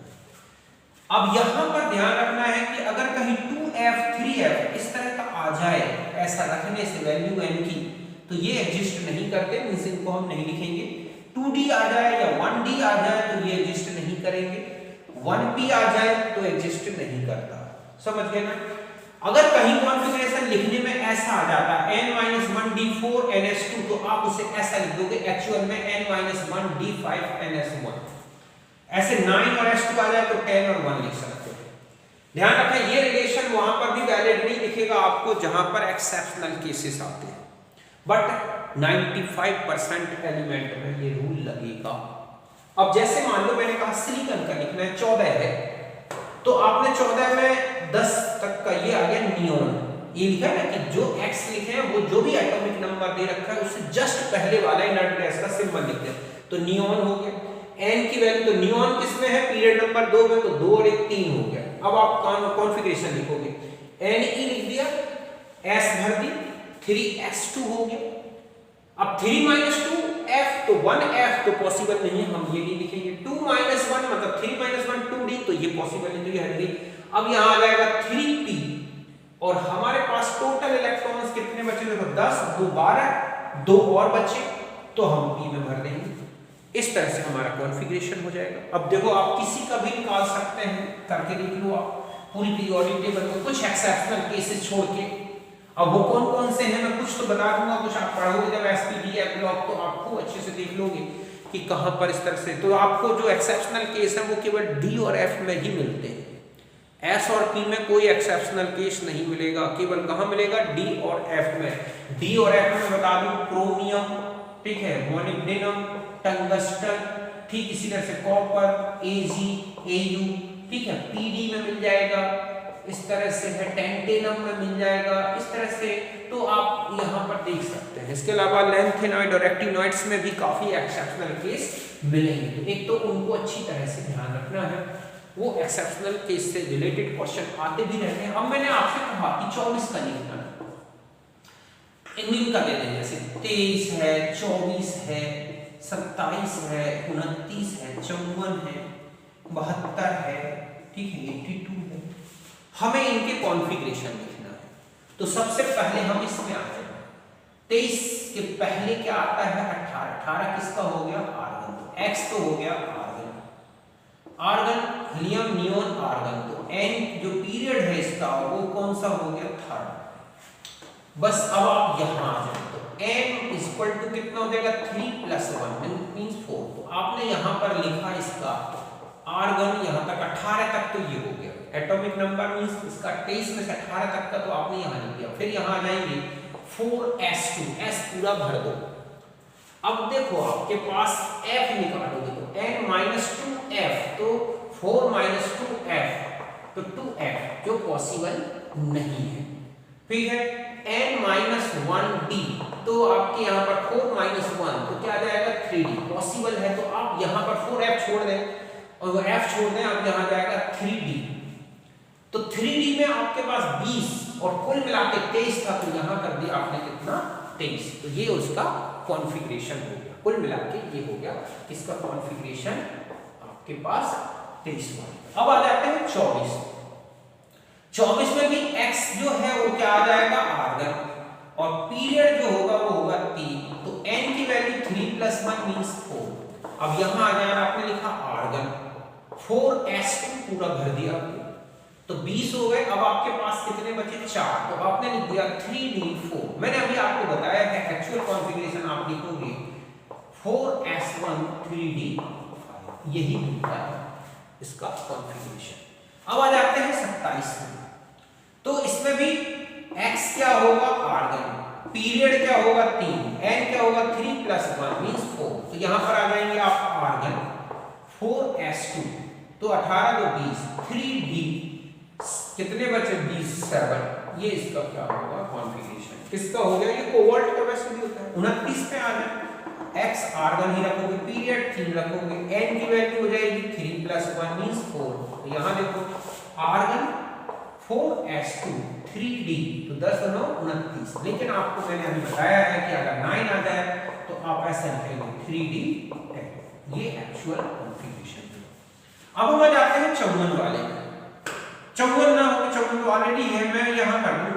S1: अब यहां पर ध्यान रखना है कि अगर कहीं 2f 3f इस तरह का आ जाए, ऐसा रखने से वैल्यू n की, तो ये एग्जिस्ट नहीं करते, मींस इनको हम नहीं लिखेंगे। 2d आ जाए या 1d आ जाए तो ये एग्जिस्ट नहीं करेंगे, 1p आ जाए तो एग्जिस्ट नहीं करता, समझ गए ना। अगर कहीं कॉन्फ़िगरेशन लिखने में ऐसा आ जाता है n-1d4 ns2 तो आप उसे ऐसा लिख दोगे, एक्चुअल में n-1d5 ns1, ऐसे 9 और s2 आ जाए तो 10 और 1 लिख सकते हो। ध्यान रखें ये रिलेशन वहां पर भी वैलिड नहीं दिखेगा आपको जहां पर एक्सेप्शनल केसेस आते हैं, बट 95% एलिमेंट में ये रूल लगेगा। अब जैसे मान लो मैंने कहा सिलिकॉन का लिखना है 14 है, तो आपने 14 में 10 तक का ये आ गया नियोन, ये लिखा है ना कि जो x लिखे हैं वो जो भी एटॉमिक नंबर दे रखा है उससे जस्ट पहले वाला इनर्ट गैस का सिंबल लिखते हैं, तो नियोन हो गया। n की वैल्यू तो नियोन किस में है पीरियड नंबर 2 में, तो 2 और 1 3 हो गया। अब आप कॉन्फ़िगरेशन लिखोगे, Ne लिख दिया, s भर दी, 3s2 हो गया। अब 3 - 2f तो 1f तो पॉसिबल नहीं है, हम ये नहीं लिखेंगे। 2 - 1 मतलब 3 - 1 2d, तो ये पॉसिबल नहीं, तो ये हट गई। अब यहाँ आ जाएगा 3p और हमारे पास टोटल इलेक्ट्रॉन्स कितने बचे, देखो 10 2 12, 2 और बचे तो हम p में भर देंगे। इस तरह से हमारा कॉन्फ़िगरेशन हो जाएगा। अब देखो आप किसी का भी निकाल सकते हैं, करके देख लो आप पूरी पीरियोडिक टेबल में, कुछ एक्सेप्शनल केसेस छोड़ के। अब वो कौन कौन से हैं मैं कुछ तो बता दूंगा, कुछ आप पढ़ोगे जब एसपीडीएफ ब्लॉक तो आपको अच्छे से देख लोगे कि कहां पर इस तरह से, तो आपको जो एक्सेप्शनल केस है वो केवल डी और एफ में ही मिलते हैं, एस और पी में कोई एक्सेप्शनल केस नहीं मिलेगा, केवल कहां मिलेगा डी और एफ में। डी और एफ में बता दूं क्रोमियम, ठीक है, मोलिब्डेनम, टंगस्टन, ठीक इसी तरह से कॉपर, एजी, एयू, ठीक है, पीडी में मिल जाएगा, इस तरह से है, टेंटेनम में मिल जाएगा इस तरह से, तो आप यहाँ पर देख सकते हैं। इसके अलावा लैंथेनॉइड और एक्टिनॉइड्स में भी काफी एक्सेप्शनल केस मिलेंगे। तो एक तो उनको अच्छी तरह से ध्यान रखना है, वो एक्सेप्शनल केस से रिलेटेड क्वेश्चन आते भी रहते हैं। अब मैंने आपसे कहा कि 24 का लिखना है, इनका दे दें, जैसे 23 है, 24 है, 27 है, 29 है, 54 है, 72 है, ठीक है, 82 है। हमें इनके कॉन्फ़िगरेशन लिखना है। तो सबसे पहले हम इसमें आते हैं। 23 के पहले क्या आता है? 18। 18 किसका हो गया? आर्गन। तो X तो हो गया argon, argon helium neon argon. तो N जो पीरियड है इसका वो कौन सा हो गया? थर्ड। बस अब आप यहां आ जाए तो n इक्वल टू कितना हो जाएगा? 3 + 1 मींस 4। तो आपने यहां पर लिखा इसका आर्गन यहां तक 18 तक, तो ये हो गया एटॉमिक नंबर मींस इसका 23 में से 18 तक का, तो आपने यहां लिख दिया। फिर यहां आ जाएंगे 4s2, s पूरा भर दो। अब देखो आपके पास f निकालोगे तो n - 2f, तो 4 - 2f, तो 2f जो पॉसिबल नहीं है। ठीक है, n - 1d, तो आपके यहाँ पर 4 - 1 तो क्या आ जाएगा? 3d पॉसिबल है। तो आप यहाँ पर 4f छोड़ दें और वो f छोड़ दें, आप यहाँ जाएगा 3d। तो 3d में आपके पास 20 और कुल मिला के 23 था, तो यहाँ कर दिया आपने कितना? 23। तो ये उसका कॉन्फ़िगरेशन हो गया। कुल मिला के ये हो गया इसका कॉन्फ़िगरेशन आपके पास 23 हुआ। अब आ जाते हैं 24। 24 में भी x जो है वो क्या आ जाएगा? आर्गन, और पीरियड जो होगा वो होगा 3। तो n की वैल्यू 3 + 1 मींस 4। अब यहां आ जाएगा, आपने लिखा आर्गन, 4s2 पूरा भर दिया आपने, तो 20 हो गए। अब आपके पास कितने बचे? 4। तो आपने लिख दिया 3d4। मैंने अभी आपको बताया है एक्चुअल कॉन्फ़िगरेशन आप लिखोगे 4s1 3d5, यही मिलता है इसका कॉन्फ़िगरेशन। अब आ जाते हैं 27 में। तो इसमें भी x क्या होगा? आर्गन, पीरियड क्या होगा? 3, n क्या होगा? 3 + 1 मींस 4। तो यहां पर आ जाएंगे आप आर्गन 4s2, तो 18 तो 20, 3d कितने बचे? 20, 7। ये इसका क्या होगा? कॉन्फ़िगरेशन किसका हो गया? ये कोबाल्ट का वैसे भी होता है। 29 पे आ जाए, x आर्गन ही रखोगे, पीरियड 3 रखोगे, n की वैल्यू हो जाएगी 3 + 1 मींस 4। तो यहां देखो आर्गन 4s2 3d, तो 10 और 9 29। लेकिन आपको मैंने अभी बताया है कि अगर 9 आ जाए तो आप ऐसा लिखेंगे 3d10। ये एक्चुअल कॉन्फ़िगरेशन है। अब हम जाते हैं 54 वाले में। 54 ना हो, 54 तो ऑलरेडी है, मैं यहां कर दूं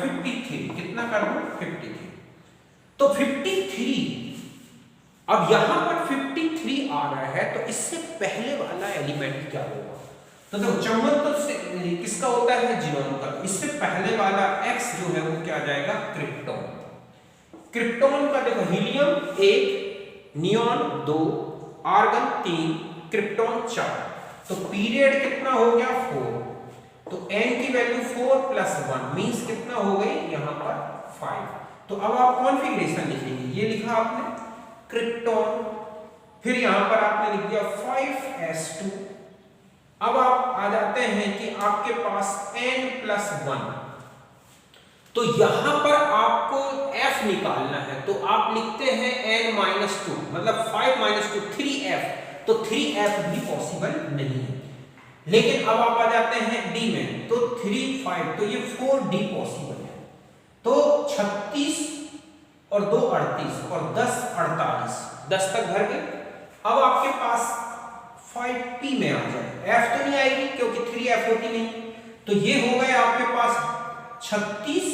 S1: 53। कितना कर दूं? 53। तो 53, अब यहां पर 53 आ रहा है, तो इससे पहले वाला एलिमेंट क्या होगा? तो देखो 54 तो किसका होता है? जीनोन का। इससे पहले वाला x जो है वो क्या आ जाएगा? क्रिप्टॉन। क्रिप्टॉन का देखो हीलियम 1, नियॉन 2, आर्गन 3, क्रिप्टॉन 4। तो पीरियड कितना हो गया? 4। तो n की वैल्यू 4 + 1 मींस कितना हो गई? यहां पर 5। तो अब आप कॉन्फ़िगरेशन लिखेंगे, ये लिखा आपने क्रिप्टॉन, फिर यहां पर आपने लिख दिया 5s2। अब आप आ जाते हैं कि आपके पास n + 1, तो यहां पर आपको f निकालना है, तो आप लिखते हैं n - 2, मतलब 5 - 2 3f। तो 3f भी पॉसिबल नहीं है। लेकिन अब आप आ जाते हैं d में, तो 3 5, तो ये 4d पॉसिबल है। तो 36 और 2 38 और 10 48, 10 तक भर गए। अब आपके पास 5p में आ जाए, f तो नहीं आएगी क्योंकि 3f होती नहीं। तो ये हो गए आपके पास 36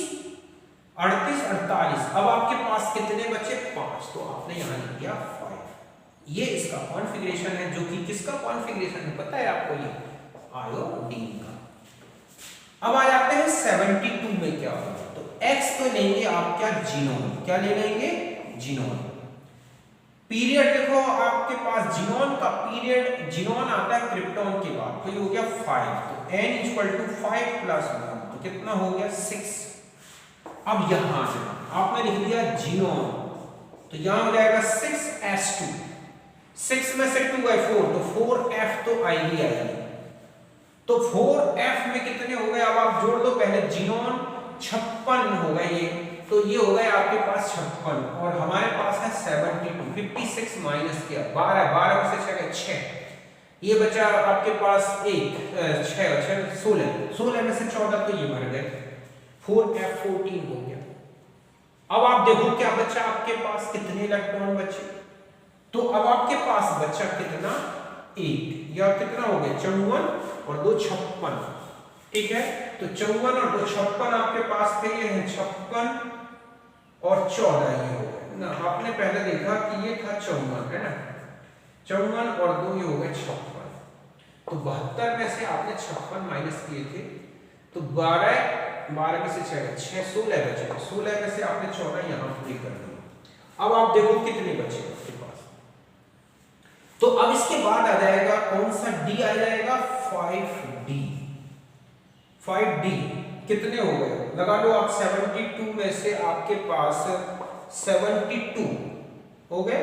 S1: 38 48। अब आपके पास कितने बचे? 5। तो आपने यहां लिख दिया 5। ये इसका कॉन्फ़िगरेशन है, जो कि किसका कॉन्फ़िगरेशन है पता है आपको? ये आयोडीन का। अब आ जाते हैं 72 में क्या होगा? तो x तो लेंगे आप क्या? जीनोन। क्या ले लेंगे? जीनोन। पीरियड देखो आपके पास जीनोन का पीरियड, जीनोन आता है क्रिप्टॉन के बाद, तो ये हो गया 5। तो n = 5 + 1, तो कितना हो गया? 6। अब यहां से आपने लिख दिया जीनोन, तो यहां हो जाएगा 6s2। 6 में से 2 गए 4, तो 4f तो आएगी। तो 4f में कितने हो गए, अब आप जोड़ दो पहले, जिनोन 56 हो गए ये, तो ये हो गए आपके पास 56 और हमारे पास है 72, 56 माइनस किया 12, 12 में से 6 6, ये बचा आपके पास 1 6 और 6 16, 16 में से 14 तो ये भर गए, 4f14 हो गया। अब आप देखो क्या बचा आपके पास, कितने इलेक्ट्रॉन बचे, तो अब आपके पास बचा कितना, 1, या कितना हो गया 54 और 2 56, ठीक है। तो 54 और 2 56 आपके पास थे, ये है 56 और 14 ये हो गए ना, आपने पहले देखा कि ये था 54 है ना, 54 और 2 ये हो गए 56, तो 72 में से आपने 56 माइनस किए थे, तो 12 में से 6 16 बचे, 16 में से आपने 14 यहाँ पूरी कर दी। अब आप देखो कितने बचे आपके पास, तो अब इसके बाद आ जाएगा कौन सा, डी आ जाएगा 5d, 5d कितने हो गए, लगा लो आप, 72 में से आपके पास 72 हो गए,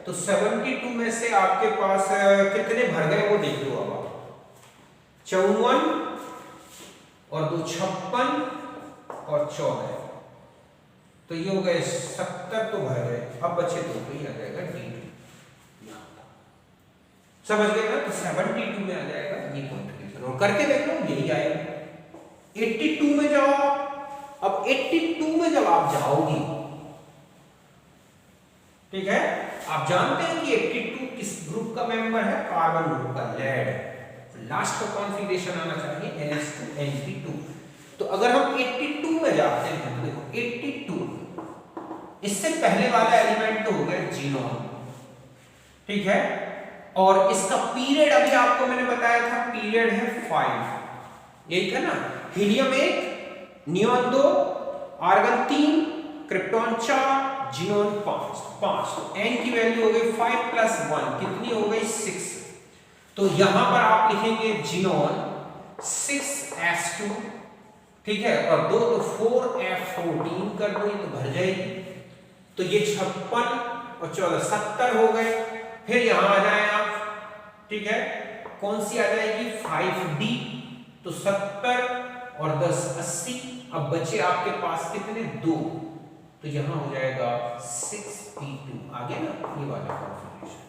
S1: तो 72 में से आपके पास कितने भर गए वो देख लो, अब आप 54 और 2 56 और 14, तो ये हो गए 70 तो भर गए, अब बचे 2, तो ये आ जाएगा D2, समझ गए ना, तो 72 में आ जाएगा ये कॉन्फ़िगरेशन, और करके देख लो यही आएगा। 82 में जाओ, अब 82 में जब आप जाओगी, ठीक है, आप जानते हैं कि 82 किस ग्रुप का मेंबर है, कार्बन ग्रुप का, लेड, लास्ट का कॉन्फ़िगरेशन आना चाहिए NH2 तो अगर हम 82 में जाते हैं तो देखो 82, इससे पहले वाला एलिमेंट तो हो गया जीनोन, ठीक है, और इसका पीरियड अभी आपको मैंने बताया था, पीरियड है 5, यही था ना, helium 1, neon 2, argon 3, krypton 4, xenon 5, तो n की वैल्यू हो गई 5 + 1 कितनी हो गई 6, तो यहां पर आप लिखेंगे जीनोन 6s2, ठीक है, और 2 तो 4f14 कर दो, ये तो भर जाएगी, तो ये 56 और 14 70 हो गए, फिर यहां आ जाए आप, ठीक है, कौन सी आ जाएगी 5d, तो 70 और 10 80, अब बचे आपके पास कितने 2, तो यहां हो जाएगा 6p2, आ गया ना ये वाला कॉन्फ़िगरेशन,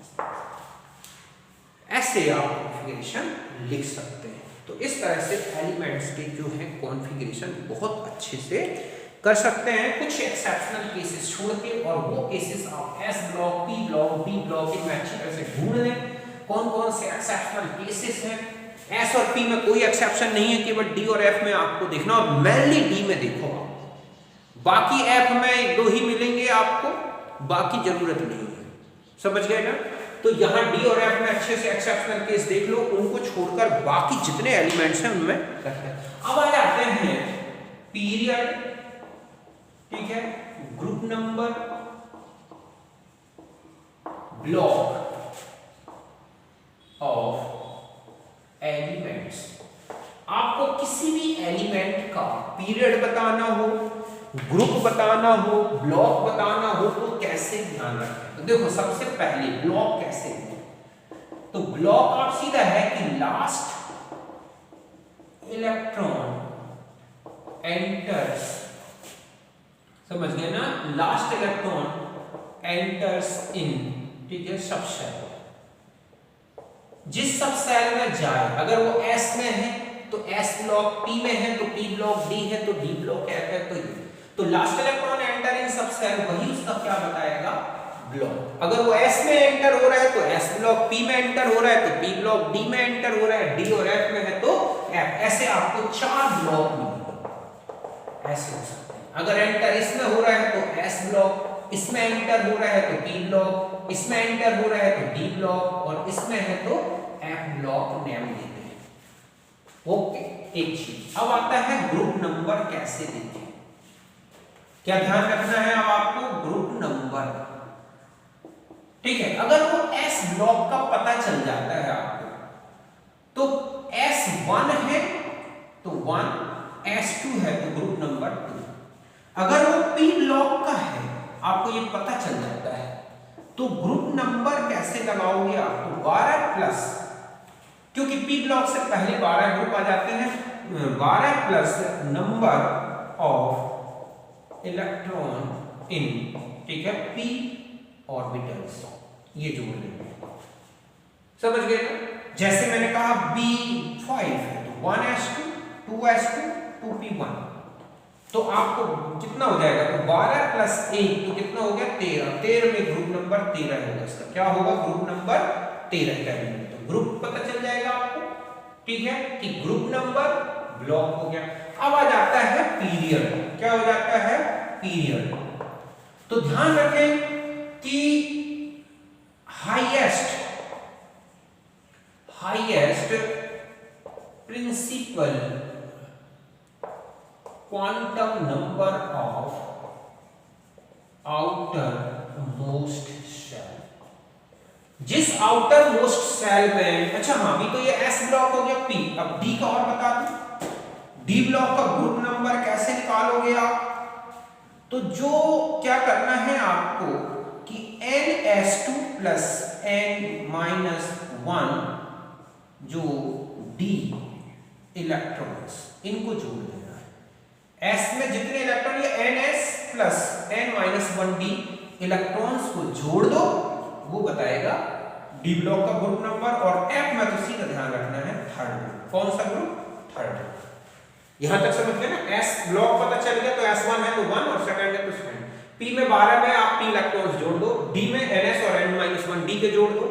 S1: ऐसे आप कॉन्फ़िगरेशन लिख सकते हैं। तो इस तरह से एलिमेंट्स के जो है कॉन्फ़िगरेशन बहुत अच्छे से कर सकते हैं, कुछ एक्सेप्शनल केसेस छोड़ के, और वो केसेस आप S block, P block, D block इनमें अच्छी तरह से ढूंढ लें कौन कौन से एक्सेप्शनल केसेस हैं। एस और पी में कोई एक्सेप्शन नहीं है, केवल डी और एफ में आपको देखना, और मेनली डी में देखो आप, बाकी एफ में 1-2 ही मिलेंगे आपको, बाकी जरूरत नहीं है, समझ गए ना। तो यहाँ डी और एफ में अच्छे से एक्सेप्शनल केस देख लो, उनको छोड़कर बाकी जितने एलिमेंट्स हैं उनमें करते हैं। अब आ जाते हैं पीरियड, ठीक है, group number, block of elements. आपको किसी भी एलिमेंट का पीरियड बताना हो, ग्रुप बताना हो, ब्लॉक बताना हो, तो कैसे ध्यान रखें। तो देखो सबसे पहले ब्लॉक कैसे है, तो ब्लॉक आप सीधा है कि लास्ट इलेक्ट्रॉन एंटर्स, समझ गए ना, लास्ट इलेक्ट्रॉन एंटर्स इन, ठीक है, सब सेल, जिस सब सेल में जाए, अगर वो S में है तो S ब्लॉक, P में है तो P ब्लॉक, D है तो D ब्लॉक है, तो लास्ट इलेक्ट्रॉन एंटर इन सब सेल, वही उसका क्या बताएगा, ब्लॉक। अगर वो S में एंटर हो रहा है तो S ब्लॉक, P में एंटर हो रहा है तो P ब्लॉक, D में एंटर हो रहा है, D और F में है तो F, ऐसे आपको 4 ब्लॉक मिलेंगे, ऐसे हो सकते हैं। अगर एंटर इसमें हो रहा है तो S ब्लॉक, इसमें एंटर हो रहा है तो P ब्लॉक, इसमें एंटर हो रहा है तो D ब्लॉक, और इसमें है तो F ब्लॉक नेम देते हैं। ओके, एक चीज अब आता है ग्रुप नंबर कैसे देखें, क्या ध्यान रखना है अब आपको, ग्रुप नंबर, ठीक है, अगर वो S ब्लॉक का पता चल जाता है आपको, तो S1 है तो 1, S2 है तो ग्रुप नंबर 2। अगर वो P ब्लॉक का है, आपको ये पता चल जाता है, तो ग्रुप नंबर कैसे लगाओगे आप, तो 12 प्लस, क्योंकि पी ब्लॉक से पहले 12 ग्रुप आ जाते हैं, 12 plus number of electron in, ठीक है, पी ऑर्बिटल्स, ये जोड़ लेंगे। समझ गए ना? जैसे मैंने कहा B5 है तो 1s2 2s2 2p1, तो आपको कितना हो जाएगा, तो 12 प्लस 1 तो कितना हो गया 13, 13 में ग्रुप नंबर 13 होगा, इसका क्या होगा, ग्रुप नंबर 13 का एलिमेंट, तो ग्रुप पता चल जाएगा आपको, ठीक है, कि ग्रुप नंबर ब्लॉक हो गया। अब आ जाता है पीरियड, क्या हो जाता है, पीरियड। तो ध्यान रखें कि highest principal quantum number of outermost shell, जिस आउटर मोस्ट सेल में, अच्छा हाँ, अभी तो ये एस ब्लॉक हो गया, पी, अब डी का और बता दूं, डी ब्लॉक का ग्रुप नंबर कैसे निकालोगे आप, तो जो क्या करना है आपको कि NS2 प्लस N-1 जो डी इलेक्ट्रॉन्स, इनको जोड़ देना है। S में जितने इलेक्ट्रॉन, ये NS प्लस N-1D इलेक्ट्रॉन्स को जोड़ दो, वो बताएगा डी ब्लॉक का ग्रुप नंबर। और F में तो सीधा ध्यान रखना है थर्ड ग्रुप, कौन सा ग्रुप, थर्ड। यहां तक समझ गए ना? S ब्लॉक पता चल गया तो S1 है तो 1 और सेकंड है तो सेकंड। P में 12 में आप P इलेक्ट्रॉन्स जोड़ दो, D में NS और N-1D के जोड़ दो,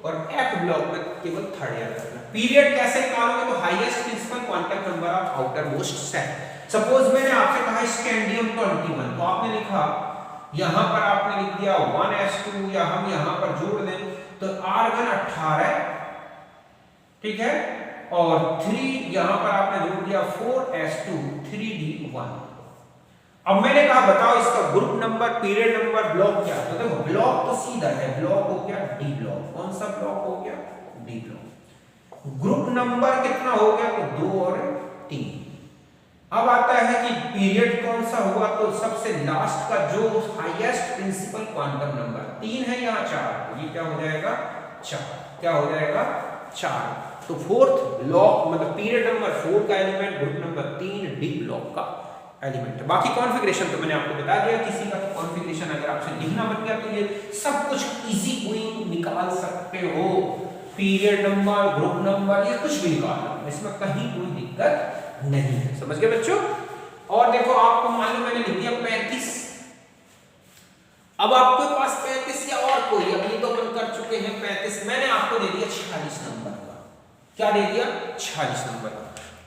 S1: और F ब्लॉक में केवल थर्ड याद रखना। पीरियड कैसे निकालोगे, तो highest principal quantum number of outermost shell. Suppose मैंने आपसे कहा स्कैंडियम 21, तो आपने लिखा, यहां पर आपने लिख दिया 1s2, या हम यहां पर जोड़ दें तो आर्गन 18, ठीक है, और 3 यहां पर आपने जोड़ दिया 4s2 3d1। अब मैंने कहा बताओ इसका group number, period number, block क्या, तो देखो ब्लॉक तो सीधा है, ब्लॉक हो गया डी ब्लॉक, कौन सा ब्लॉक हो गया, डी ब्लॉक। ग्रुप नंबर कितना हो गया, तो 2 और 3। अब आता है कि पीरियड कौन सा हुआ, तो सबसे लास्ट का जो हाईएस्ट प्रिंसिपल क्वांटम नंबर 3 है, यहाँ 4, ये क्या हो जाएगा 4, क्या हो जाएगा 4। तो फोर्थ ब्लॉक मतलब पीरियड नंबर 4 का element, group number 3 D block का एलिमेंट है। बाकी कॉन्फ़िगरेशन तो मैंने आपको बता दिया, किसी का कॉन्फ़िगरेशन अगर आपसे लिखना बन गया तो ये सब कुछ इजी गोइंग निकाल सकते हो, पीरियड नंबर, ग्रुप नंबर, ये कुछ भी निकाल लो, इसमें कहीं कोई दिक्कत नहीं है। समझ गए बच्चों? और देखो आपको मान लो मैंने लिख दिया 35, अब आपके पास 35 या और कोई, अब ये तो हम कर चुके हैं 35, मैंने आपको दे दिया 46 नंबर का, क्या दे दिया 46 नंबर का।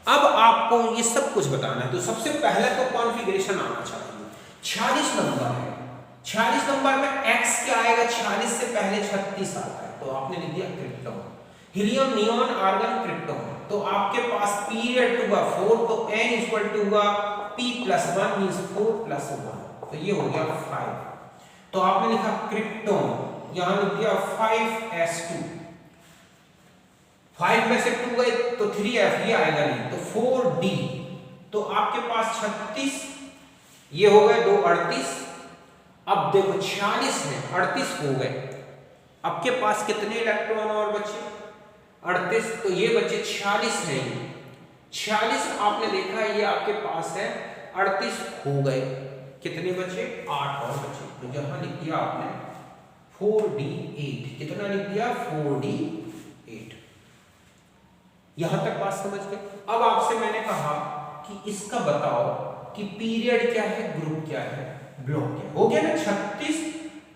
S1: अब आपको ये सब कुछ बताना है, तो सबसे पहले तो कॉन्फ़िगरेशन आना चाहिए। 46 नंबर है, 46 नंबर में x क्या आएगा, 46 से पहले 36 आता है, तो आपने लिख दिया krypton, helium, neon, argon, krypton. तो आपके पास पीरियड हुआ 4, तो n इक्वल टू हुआ p प्लस 1 मींस 4 प्लस 1, तो ये हो गया 5। तो आपने लिखा क्रिप्टॉन, यहां लिख दिया 5s2, 5 में से 2 गए तो 3f, ये आएगा नहीं, तो 4d, तो आपके पास 36, ये हो गए 2 38। अब देखो 46 में 38 हो गए, आपके पास कितने इलेक्ट्रॉन और बचे 38, तो ये बचे 46 है, 46 आपने देखा ये आपके पास है, 38 हो गए, कितने बचे 8 और बचे, तो यहां लिख दिया आपने 4d8, कितना लिख दिया 4d8। यहां तक बात समझ गए? अब आपसे मैंने कहा कि इसका बताओ कि पीरियड क्या है, ग्रुप क्या है, ब्लॉक क्या है, हो गया ना 36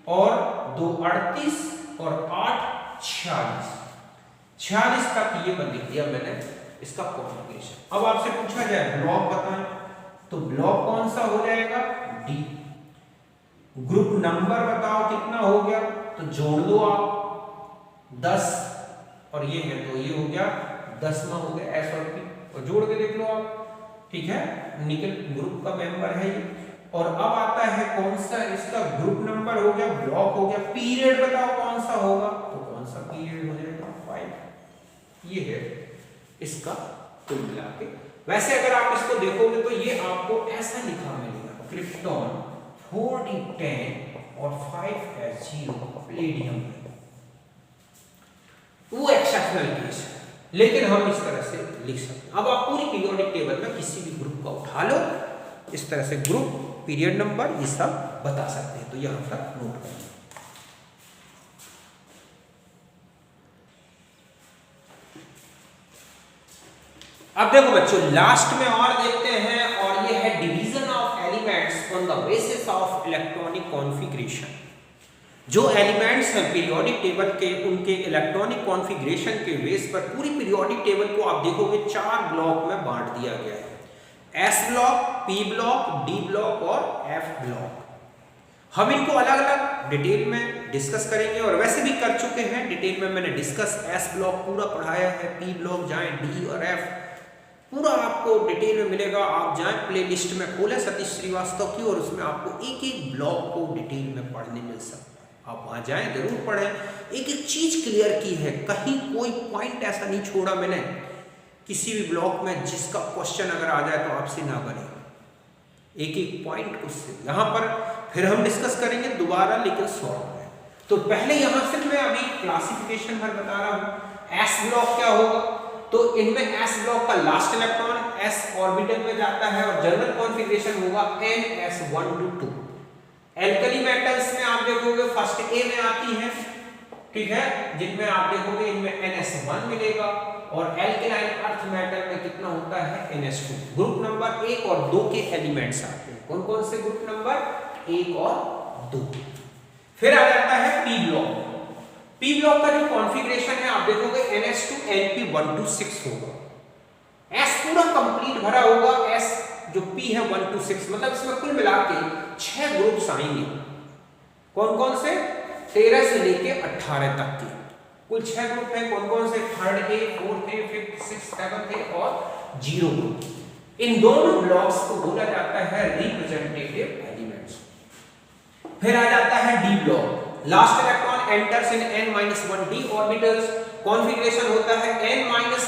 S1: और 2 38 और 8 46, 46 तक ये बन लिख दिया मैंने इसका कॉन्फ़िगरेशन। अब आपसे पूछा जाए ब्लॉक बताएं, तो ब्लॉक कौन सा हो जाएगा, डी। ग्रुप नंबर बताओ कितना हो गया, तो जोड़ दो आप 10 और ये है, तो ये हो गया 10वां हो गया एस और पी, और जोड़ के देख लो आप, ठीक है, निकल ग्रुप का मेंबर है ये। और अब आता है कौन सा, इसका ग्रुप नंबर हो गया, ब्लॉक हो गया, पीरियड बताओ कौन सा होगा, तो कौन सा पीरियड हो जाएगा 5, ये है इसका कुल मिला के। वैसे अगर आप इसको देखोगे तो ये आपको ऐसा लिखा मिलेगा, क्रिप्टॉन 4d10 और 5s0 प्लेडियम, वो एक्सेप्शनल केस है, लेकिन हम इस तरह से लिख सकते हैं। अब आप पूरी पीरियोडिक टेबल में किसी भी ग्रुप का उठा लो, इस तरह से ग्रुप, पीरियड नंबर, ये सब बता सकते हैं। तो यहां पर नोट करें। अब देखो बच्चों, लास्ट में और देखते हैं, और ये है division of elements on the basis of electronic configuration. जो एलिमेंट्स हैं पीरियोडिक टेबल के, उनके इलेक्ट्रॉनिक कॉन्फ़िगरेशन के बेस पर पूरी पीरियोडिक टेबल को आप देखोगे 4 ब्लॉक में बांट दिया गया है। S block, P block, D block और एफ ब्लॉक। हम इनको अलग अलग डिटेल में डिस्कस करेंगे, और वैसे भी कर चुके हैं डिटेल में, मैंने डिस्कस एस ब्लॉक पूरा पढ़ाया है। पी ब्लॉक जाएं, डी और एफ पूरा आपको डिटेल में मिलेगा। आप जाएं प्लेलिस्ट में, खोलें सतीश श्रीवास्तव की, और उसमें आपको एक एक ब्लॉक को डिटेल में पढ़ने मिल सकता है। आप वहाँ जाएं, जरूर पढ़ें। एक एक चीज क्लियर की है, कहीं कोई पॉइंट ऐसा नहीं छोड़ा मैंने किसी भी ब्लॉक में जिसका क्वेश्चन अगर आ जाए तो आपसे ना बने। एक एक पॉइंट उससे यहाँ पर फिर हम डिस्कस करेंगे दोबारा, लेकिन शॉर्ट में। तो पहले यहाँ सिर्फ मैं अभी क्लासिफिकेशन भर बता रहा हूँ। एस ब्लॉक क्या होगा, तो इनमें एस ब्लॉक का लास्ट इलेक्ट्रॉन एस ऑर्बिटल में जाता है, और जनरल कॉन्फ़िगरेशन होगा NS1 to 2। एल्कली मेटल्स में आप देखोगे फर्स्ट ए में आती है, ठीक है, जिनमें आप देखोगे इनमें NS1 मिलेगा, और एल्केलाइन अर्थ मेटल में कितना होता है NS2। ग्रुप नंबर 1 और 2 के एलिमेंट्स आते हैं। कौन कौन से ग्रुप नंबर 1 और 2। फिर आ जाता है पी ब्लॉक। पी ब्लॉक का जो कॉन्फ़िगरेशन है आप देखोगे NS2 NP 1 to 6 होगा। S पूरा कंप्लीट भरा होगा, S जो P है 1 to 6, मतलब इसमें कुल मिला के 6 ग्रुप्स आएंगे। कौन कौन से, 13 से लेके 18 तक के कुल 6 ग्रुप हैं। कौन कौन से, 3rd A, 4th A, 5th, 6th, 7th A और 0 ग्रुप। इन दोनों ब्लॉक्स को बोला जाता है रिप्रेजेंटेटिव एलिमेंट्स। फिर आ जाता है D block. Last electron enters in n-1 d orbitals. Configuration होता है n-1s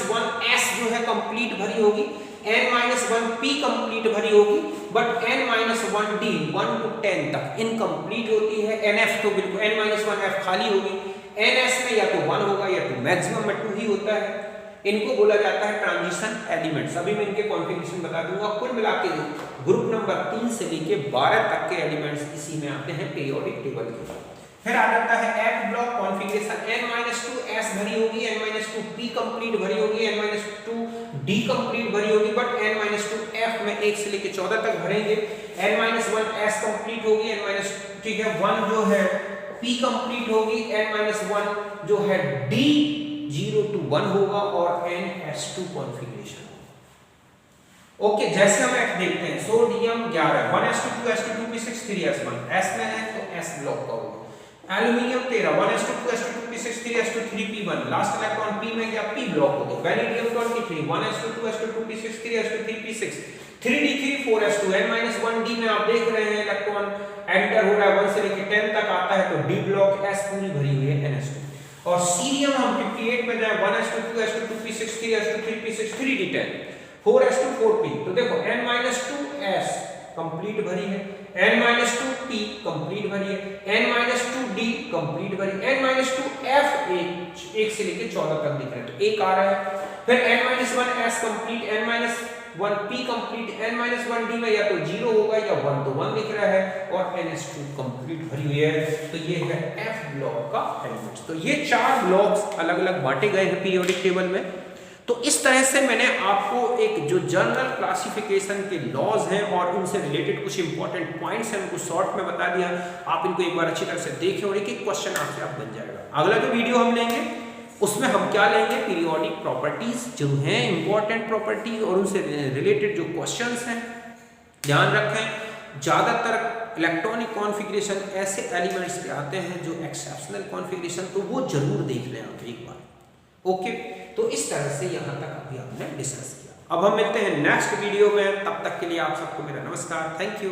S1: जो है कंप्लीट भरी होगी, n-1 p कंप्लीट भरी होगी, बट n-1 d 1 to 10 तक इनकम्प्लीट होती है। nf तो बिल्कुल n-1 f खाली होगी। ns में या तो 1 होगा या तो मैक्सिमम में 2 ही होता है। इनको बोला जाता है ट्रांजिशन एलिमेंट्स। अभी मैं इनके कॉन्फ़िगरेशन बता दूंगा। कुल मिलाके ग्रुप नंबर 3 से लेके 12 तक के एलिमेंट्स इसी में आते हैं पीरियोडिक टेबल के। फिर आ जाता है F block. Configuration n-2 s भरी होगी, n-2 p कंप्लीट भरी होगी, n-2 d कंप्लीट भरी होगी, बट n-2 f में 1 से लेके 14 तक भरेंगे। n-1 s कंप्लीट होगी, ठीक है, 1 जो है p कंप्लीट होगी, n-1 जो है d 0 to 1 होगा, और ns2 कॉन्फ़िगरेशन होगा। ओके, जैसे हम F देखते हैं, sodium 11 1s2 2s2 2p6 3s1 s में है तो s ब्लॉक का होगा। Aluminium 13 1s2 2s2 2p6 3s2 3p1, last electron p में गया, p ब्लॉक हो गया। Vanadium 23 1s2 2s2 2p6 3s2 3p6 3d3 4s2 n-1 d में आप देख रहे हैं इलेक्ट्रॉन एंटर हो रहा है 1 से लेकर 10 तक आता है, तो d ब्लॉक s पूरी भरी हुई है ns2। और सीरियम हम 58 में जाए 1s2 2s2 2p6 3s2 3p6 3d10 4s2 4p, तो देखो n-2s कंप्लीट भरी है, n-2p कंप्लीट भरी है, n-2d कंप्लीट भरी, n-2f 1 से लेके 14 तक दिख रहे हैं, तो एक आ रहा है। फिर n-1s complete, n-1p complete, n-1d में या तो 0 होगा या 1, तो 1 दिख रहा है, और ns2 कंप्लीट भरी हुई है, तो ये है f ब्लॉक का एलिमेंट्स। तो ये 4 ब्लॉक्स अलग अलग बांटे गए हैं पीरियोडिक टेबल में। तो इस तरह से मैंने आपको एक जो जनरल क्लासिफिकेशन के लॉज हैं और उनसे रिलेटेड कुछ इंपॉर्टेंट पॉइंट्स हैं उनको शॉर्ट में बता दिया। आप इनको एक बार अच्छी तरह से देखें और एक एक क्वेश्चन आपसे आप बन जाएगा। अगला जो वीडियो हम लेंगे उसमें हम क्या लेंगे, पीरियोडिक प्रॉपर्टीज जो हैं इंपॉर्टेंट प्रॉपर्टीज और उनसे रिलेटेड जो क्वेश्चंस हैं। ध्यान रखें ज़्यादातर इलेक्ट्रॉनिक कॉन्फ़िगरेशन ऐसे एलिमेंट्स के आते हैं जो एक्सेप्शनल कॉन्फ़िगरेशन, तो वो जरूर देख लें आप एक बार। ओके, तो इस तरह से यहाँ तक अभी हमने डिस्कस किया। अब हम मिलते हैं नेक्स्ट वीडियो में, तब तक के लिए आप सबको मेरा नमस्कार, थैंक यू।